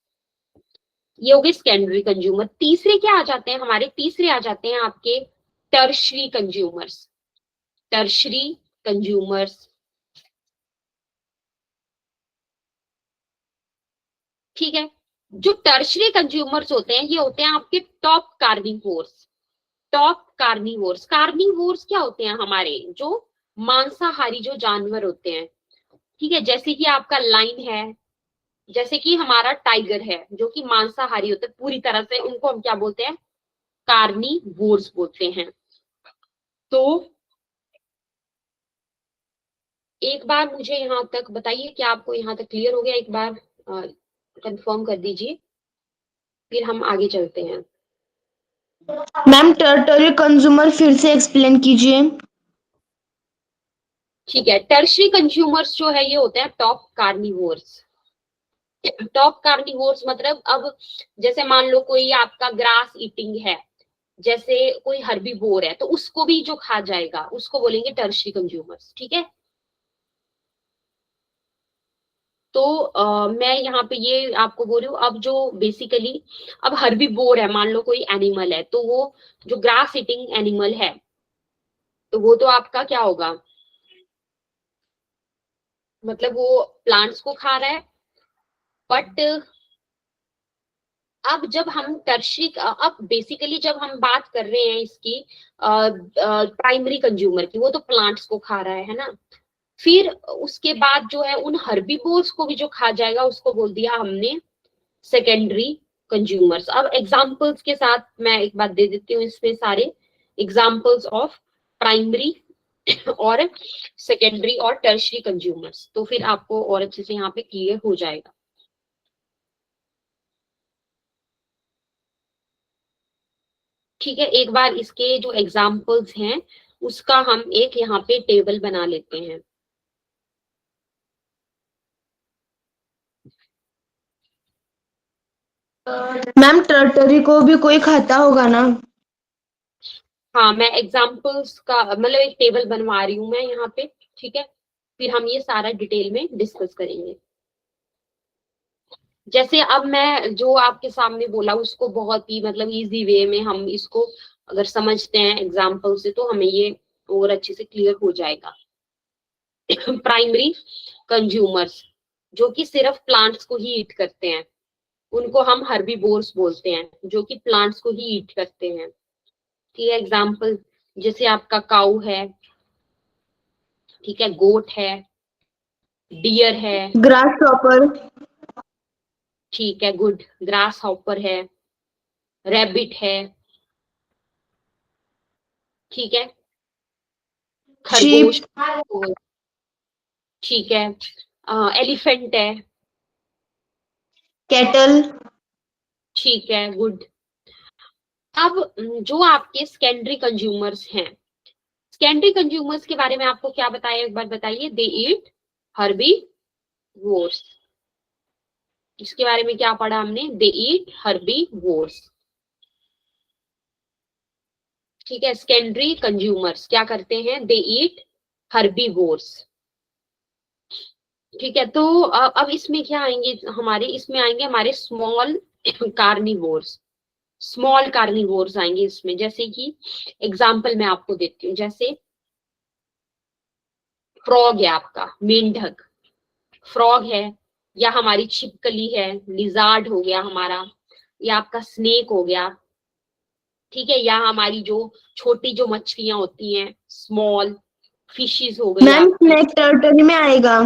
ये हो गए सेकेंडरी कंज्यूमर। तीसरे क्या आ जाते हैं हमारे, तीसरे आ जाते हैं आपके टर्शरी कंज्यूमर्स, टर्शरी कंज्यूमर्स, ठीक है। जो टर्शरी कंज्यूमर्स होते हैं, ये होते हैं आपके top carnivores, top carnivores. Carnivores क्या होते हैं हमारे, जो मांसाहारी जो जानवर होते हैं, ठीक है, जैसे कि आपका लाइन है, जैसे कि हमारा टाइगर है, जो कि मांसाहारी होते हैं पूरी तरह से, उनको हम क्या बोलते हैं, कार्निवोर्स बोलते हैं। तो एक बार मुझे यहाँ तक बताइए, क्या आपको यहाँ तक क्लियर हो गया, एक बार कंफर्म कर दीजिए, फिर हम आगे चलते हैं। मैम टर्टरी कंज्यूमर फिर से एक्सप्लेन कीजिए। ठीक है, टर्शरी कंज्यूमर्स जो है ये होते हैं टॉप कार्निवोर्स। टॉप कार्निवोर्स मतलब, अब जैसे मान लो कोई आपका ग्रास ईटिंग है, जैसे कोई हर्बीवोर है, तो उसको भी जो खा जाएगा उसको बोलेंगे टर्शरी कंज्यूमर्स, ठीक है। तो मैं यहाँ पे ये आपको बोल रही हूँ, अब जो बेसिकली, अब हर्बीवोर है, मान लो कोई एनिमल है, तो वो जो ग्रास ईटिंग एनिमल है, तो वो तो आपका क्या होगा, मतलब वो प्लांट्स को खा रहा है। बट अब जब हम टर्शरी, अब बेसिकली जब हम बात कर रहे हैं इसकी प्राइमरी कंज्यूमर की, वो तो प्लांट्स को खा रहा है ना, फिर उसके बाद जो है उन हर्बीवोर्स को भी जो खा जाएगा, उसको बोल दिया हमने सेकेंडरी कंज्यूमर्स। अब एग्जांपल्स के साथ मैं एक बात दे देती हूँ, इसमें सारे एग्जांपल्स ऑफ प्राइमरी और सेकेंडरी और टर्शरी कंज्यूमर्स, तो फिर आपको और अच्छे से यहाँ पे क्लियर हो जाएगा। ठीक है, एक बार इसके जो एग्जाम्पल्स हैं उसका हम एक यहाँ पे टेबल बना लेते हैं। मैम टर्टरी को भी कोई खाता होगा ना? हाँ, मैं एग्जाम्पल्स का मतलब एक टेबल बनवा रही हूँ मैं यहाँ पे, ठीक है, फिर हम ये सारा डिटेल में डिस्कस करेंगे। जैसे अब मैं जो आपके सामने बोला उसको बहुत ही मतलब इजी वे में हम इसको अगर समझते हैं एग्जाम्पल से, तो हमें ये और अच्छे से क्लियर हो जाएगा। प्राइमरी कंज्यूमर्स जो कि सिर्फ प्लांट्स को ही ईट करते हैं, उनको हम हर्बीवोर्स बोलते हैं, जो कि प्लांट्स को ही ईट करते हैं। ठीक है, एग्जाम्पल जैसे आपका काऊ है, ठीक है, गोट है, डियर है, ग्रास शॉपर। ठीक है, गुड, ग्रास हॉपर है, रैबिट है, ठीक है, खरगोश, शीप। ठीक है, एलिफेंट है, कैटल। ठीक है, गुड। अब जो आपके सेकेंडरी कंज्यूमर्स हैं, सेकेंडरी कंज्यूमर्स के बारे में आपको क्या बताया, एक बार बताइए। दे ईट हर्बी वोर्स, इसके बारे में क्या पढ़ा हमने? दे ईट हर्बी वोर्स। ठीक है, सेकेंडरी कंज्यूमर्स क्या करते हैं? दे ईट हर्बी वोर्स। ठीक है, तो अब इसमें क्या आएंगे हमारे? इसमें आएंगे हमारे स्मॉल कार्निवोर्स। स्मॉल कार्निवोर्स आएंगे इसमें, जैसे कि एग्जाम्पल मैं आपको देती हूँ। जैसे फ्रॉग है आपका, मेंढक, फ्रॉग है, या हमारी छिपकली है, लिजार्ड हो गया हमारा, या आपका स्नेक हो गया। ठीक है, या हमारी जो छोटी जो मछलियां होती हैं, स्मॉल फिशेस हो गई मैम आपकी। स्नेक टेरिटरी में आएगा।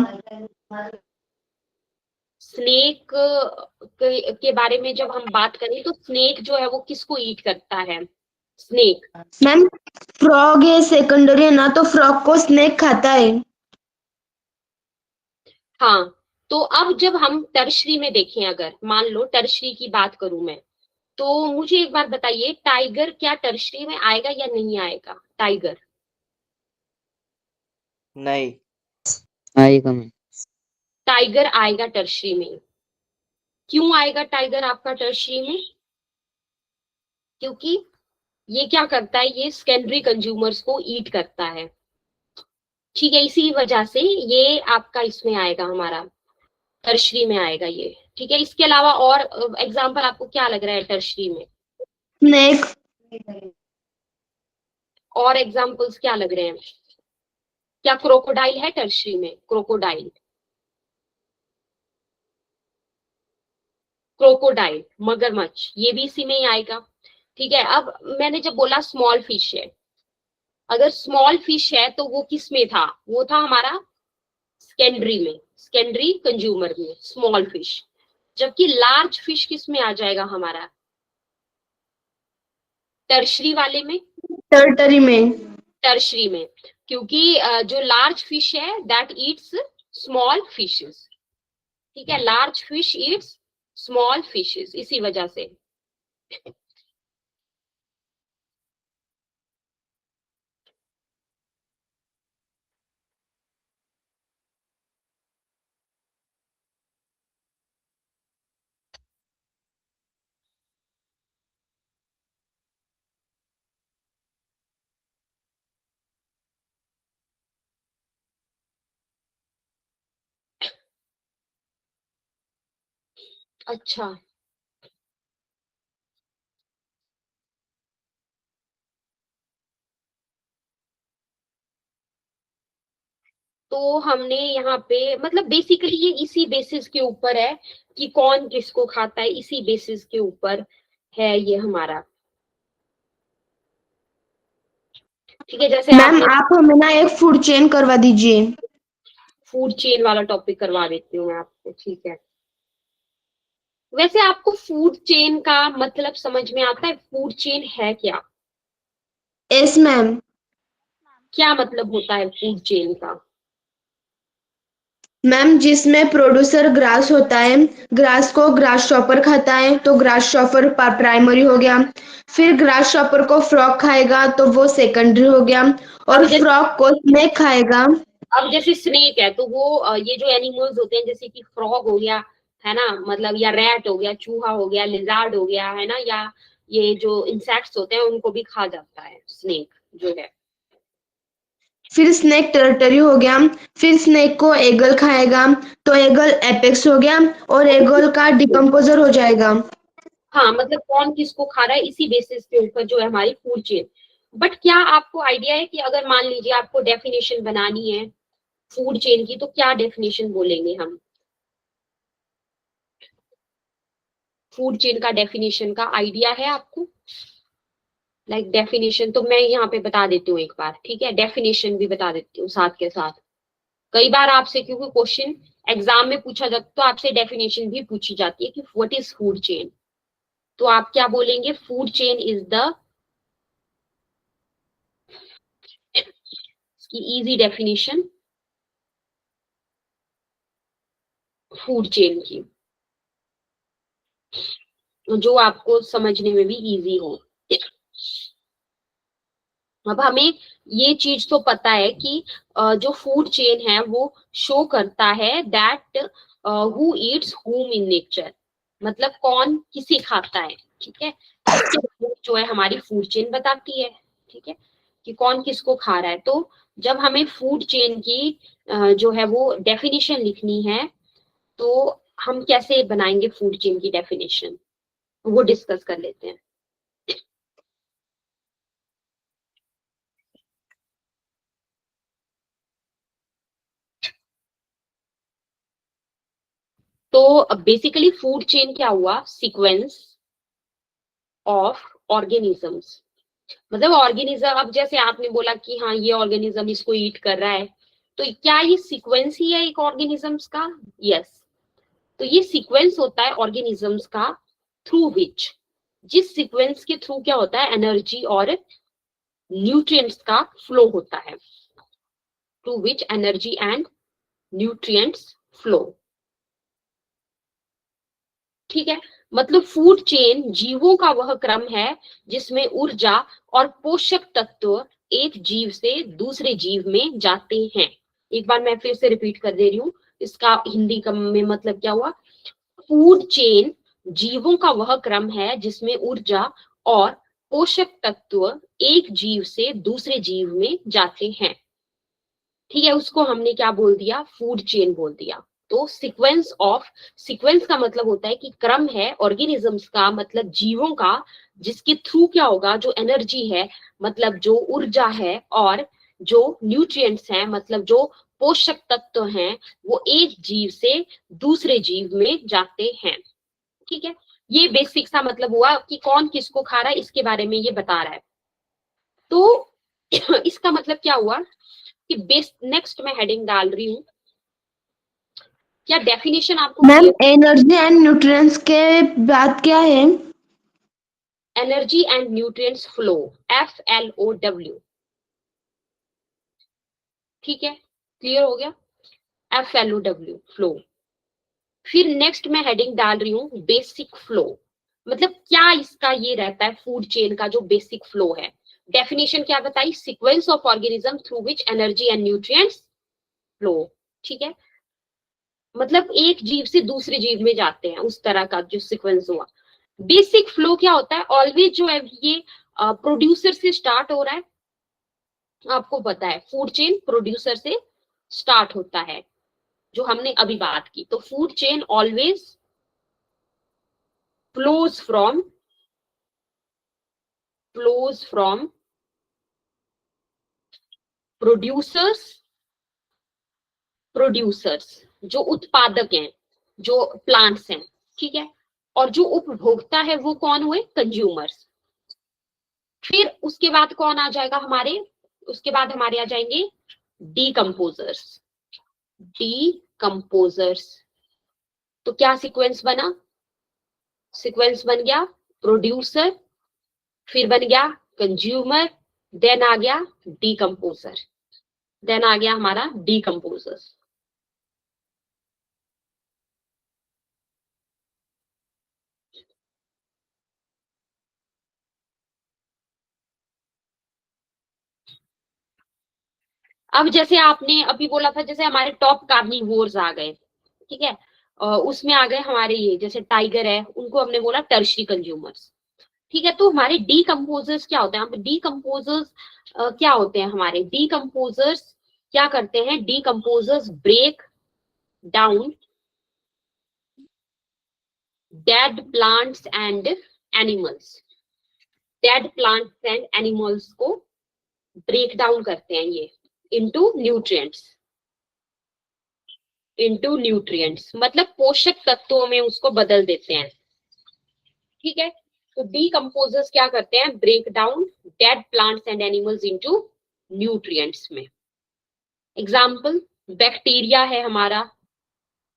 स्नेक के बारे में जब हम बात करें तो स्नेक जो है वो किसको ईट करता है? स्नेक। मैम फ्रॉग है सेकेंडरी है ना, तो फ्रॉग को स्नेक खाता है। हाँ, तो अब जब हम टर्शरी में देखें, अगर मान लो टर्शरी की बात करूं मैं, तो मुझे एक बात बताइए, टाइगर क्या टर्शरी में आएगा या नहीं आएगा? टाइगर, नहीं। आएगा मैम। टाइगर आएगा टर्शरी में। क्यों आएगा टाइगर आपका टर्शरी में? क्योंकि ये क्या करता है? ये सेकेंडरी कंज्यूमर्स को ईट करता है। ठीक है, इसी वजह से ये आपका इसमें आएगा, हमारा टर्शरी में आएगा ये। ठीक है, इसके अलावा और एग्जांपल आपको क्या लग रहा है टर्शरी में? स्नेक। और एग्जांपल्स क्या लग रहे हैं? क्या क्रोकोडाइल है टर्शरी में? क्रोकोडाइल, क्रोकोडाइल मगरमच्छ, ये भी इसी में ही आएगा। ठीक है, अब मैंने जब बोला स्मॉल फिश है, अगर स्मॉल फिश है तो वो किस में था? वो था हमारा सेकेंडरी में, सेकेंडरी कंज्यूमर में, स्मॉल फिश। जबकि लार्ज फिश किस में आ जाएगा हमारा? टर्शरी वाले में, टेरिटरी में। टर्शरी में। क्योंकि जो लार्ज फिश है दैट ईट्स स्मॉल फिशेस। ठीक है, large fish Yeats small fishes, इसी वजह से। अच्छा, तो हमने यहाँ पे मतलब बेसिकली ये इसी बेसिस के ऊपर है कि कौन किसको खाता है, इसी बेसिस के ऊपर है ये हमारा। ठीक है, जैसे मैम आपने आप हमें ना एक फूड चेन करवा दीजिए। फूड चेन वाला टॉपिक करवा देती हूँ मैं आपको। ठीक है, वैसे आपको फूड चेन का मतलब समझ में आता है? फूड चेन है क्या? Yes ma'am. क्या मतलब होता है फूड चेन का? मैम जिसमें प्रोड्यूसर ग्रास होता है, ग्रास को ग्रास शॉपर खाता है तो ग्रास शॉपर प्राइमरी हो गया। फिर ग्रास शॉपर को फ्रॉग खाएगा तो वो सेकेंडरी हो गया। अब और जैसे फ्रॉग को स्नेक खाएगा। अब जैसे स्नेक है तो वो ये जो एनिमल्स होते हैं, जैसे कि फ्रॉग हो गया, है ना, मतलब, या रैट हो गया, चूहा हो गया, लिजार्ड हो गया, है ना, या ये जो इंसेक्ट्स होते हैं उनको भी खा जाता है स्नेक जो है। फिर स्नेक टेरिटरी हो गया। फिर स्नेक को एगल खाएगा तो एगल एपेक्स हो गया और एगल का डिकम्पोजर हो जाएगा। हाँ, मतलब कौन किसको खा रहा है इसी बेसिस के ऊपर जो है हमारी फूड चेन। बट क्या आपको आइडिया है कि अगर मान लीजिए आपको डेफिनेशन बनानी है फूड चेन की, तो क्या डेफिनेशन बोलेंगे हम? फूड चेन का डेफिनेशन का आइडिया है आपको? लाइक डेफिनेशन तो मैं यहाँ पे बता देती हूँ एक बार। ठीक है, डेफिनेशन भी बता देती हूँ साथ के साथ। कई बार आपसे, क्योंकि क्वेश्चन एग्जाम में पूछा जाता तो आपसे डेफिनेशन भी पूछी जाती है कि व्हाट इज फूड चेन। तो आप क्या बोलेंगे? फूड चेन इज द, इसकी इजी डेफिनेशन फूड चेन की, जो आपको समझने में भी इजी हो। अब हमें ये चीज तो पता है कि जो फूड चेन है वो शो करता है that who Yeats whom in nature, मतलब कौन किसे खाता है, ठीक है। इसके बारे में जो है हमारी फूड चेन बताती है, ठीक है, कि कौन किसको खा रहा है। तो जब हमें फूड चेन की जो है वो डेफिनेशन लिखनी है, तो हम कैसे बनाएंगे फूड चेन की डेफिनेशन, वो डिस्कस कर लेते हैं। तो बेसिकली फूड चेन क्या हुआ, सीक्वेंस ऑफ ऑर्गेनिजम्स, मतलब ऑर्गेनिज्म। अब जैसे आपने बोला कि हाँ ये ऑर्गेनिज्म इसको ईट कर रहा है, तो क्या ये सीक्वेंस ही है एक ऑर्गेनिजम्स का? यस। तो ये सीक्वेंस होता है ऑर्गेनिजम्स का, थ्रू विच, जिस सीक्वेंस के थ्रू क्या होता है, एनर्जी और न्यूट्रिएंट्स का फ्लो होता है, through which energy and nutrients flow, ठीक है। मतलब फूड चेन जीवों का वह क्रम है जिसमें ऊर्जा और पोषक तत्व एक जीव से दूसरे जीव में जाते हैं। एक बार मैं फिर से रिपीट कर दे रही हूँ, इसका हिंदी में मतलब क्या हुआ, फूड चेन जीवों का वह क्रम है जिसमें ऊर्जा और पोषक तत्व एक जीव से दूसरे जीव में जाते हैं, ठीक है। उसको हमने क्या बोल दिया, फूड चेन बोल दिया। तो सीक्वेंस का मतलब होता है कि क्रम है ऑर्गेनिजम्स का, मतलब जीवों का, जिसके थ्रू क्या होगा, जो एनर्जी है, मतलब जो ऊर्जा है, और जो न्यूट्रिएंट्स हैं, मतलब जो पोषक तत्व हैं, वो एक जीव से दूसरे जीव में जाते हैं, ठीक है। ये बेसिक सा मतलब हुआ कि कौन किसको खा रहा है, इसके बारे में ये बता रहा है। तो इसका मतलब क्या हुआ कि बेस, नेक्स्ट मैं हेडिंग डाल रही हूँ, क्या डेफिनेशन आपको ma'am clear? Energy and nutrients के बाद क्या है? Energy and nutrients flow, FLOW, ठीक है, क्लियर हो गया, FLOW फ्लो। फिर नेक्स्ट मैं हेडिंग डाल रही हूँ बेसिक फ्लो, मतलब क्या इसका ये रहता है फूड चेन का जो बेसिक फ्लो है। डेफिनेशन क्या बताई, sequence of organism through which energy and nutrients flow, ठीक है, मतलब एक जीव से दूसरे जीव में जाते हैं, उस तरह का जो सीक्वेंस हुआ। बेसिक फ्लो क्या होता है, ऑलवेज जो है ये प्रोड्यूसर से स्टार्ट हो रहा है, आपको पता है फूड चेन प्रोड्यूसर से स्टार्ट होता है, जो हमने अभी बात की। तो food chain always flows from producers जो उत्पादक हैं, जो प्लांट्स हैं, ठीक है, और जो उपभोक्ता है वो कौन हुए, कंज्यूमर्स। फिर उसके बाद कौन आ जाएगा हमारे, उसके बाद हमारे आ जाएंगे डीकम्पोजर्स। तो क्या सीक्वेंस बना, सीक्वेंस बन गया प्रोड्यूसर, फिर बन गया कंज्यूमर, देन आ गया डीकम्पोजर, देन आ गया हमारा डीकम्पोजर्स। अब जैसे आपने अभी बोला था, जैसे हमारे टॉप कार्निवोर्स आ गए, ठीक है, उसमें आ गए हमारे ये जैसे टाइगर है, उनको हमने बोला टर्शरी कंज्यूमर्स, ठीक है। तो हमारे डीकम्पोजर्स क्या होते हैं, डीकम्पोजर्स क्या होते हैं हमारे डीकम्पोजर्स, क्या करते हैं decomposers, break down dead plants and animals, dead plants and animals को ब्रेक डाउन करते हैं ये इनटू न्यूट्रिएंट्स, मतलब पोषक तत्वों में उसको बदल देते हैं, ठीक है। तो डीकम्पोजर्स क्या करते हैं, break down dead plants and animals into nutrients में। एग्जाम्पल बैक्टीरिया है हमारा,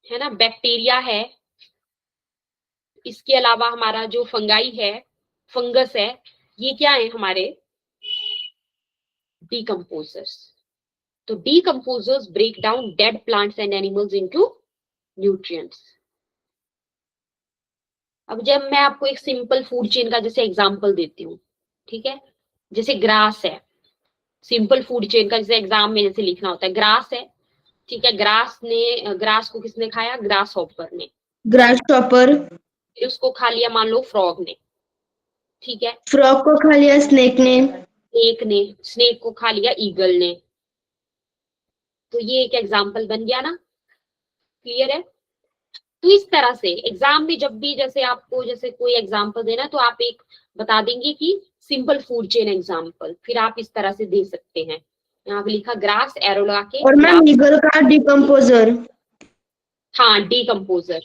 है ना, बैक्टीरिया है, इसके अलावा हमारा जो फंगाई है, फंगस है, ये क्या है हमारे डीकम्पोजर्स। तो decomposers break down dead plants and animals into nutrients. अब जब मैं आपको एक सिंपल फूड चेन का जैसे एग्जांपल देती हूँ, ठीक है, जैसे ग्रास है, सिंपल फूड चेन का जैसे एग्जाम में जैसे लिखना होता है, ग्रास है, ठीक है, ग्रास को किसने खाया, ग्रास हॉपर ने, ग्रास हॉपर। फिर उसको खा लिया मान लो फ्रॉग ने, ठीक है, फ्रॉग को खा लिया स्नेक ने। स्नेक को खा लिया ईगल ने। तो ये एक एग्जाम्पल बन गया ना, क्लियर है। तो इस तरह से एग्जाम में जब भी जैसे आपको जैसे कोई एग्जाम्पल देना तो आप एक बता देंगे कि सिंपल फूड चेन एग्जाम्पल, फिर आप इस तरह से दे सकते हैं। यहाँ पे लिखा ग्रास, एरो लगा के और मैम ग्रास, ईगल का डिकम्पोजर। हाँ डीकम्पोजर।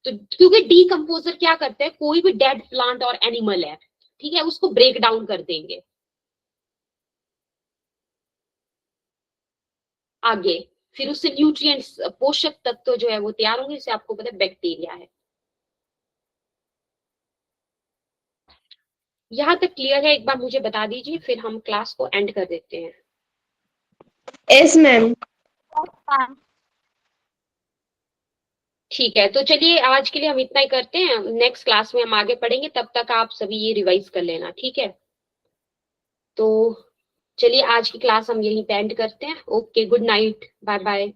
तो क्योंकि डीकम्पोजर क्या करते हैं, कोई भी डेड प्लांट और एनिमल है, ठीक है, उसको ब्रेक डाउन कर देंगे। आगे फिर उससे न्यूट्रिएंट्स, पोषक तत्व जो है वो तैयार होंगे, जिसे आपको पता है बैक्टीरिया है। यहाँ तक क्लियर है, एक बार मुझे बता दीजिए, फिर हम क्लास को एंड कर देते हैं। Yes ma'am. ठीक है, तो चलिए आज के लिए हम इतना ही करते हैं, नेक्स्ट क्लास में हम आगे पढ़ेंगे, तब तक आप सभी ये रिवाइज कर लेना, ठीक है। तो चलिए आज की क्लास हम यहीं पे एंड करते हैं। Okay, good night, bye bye.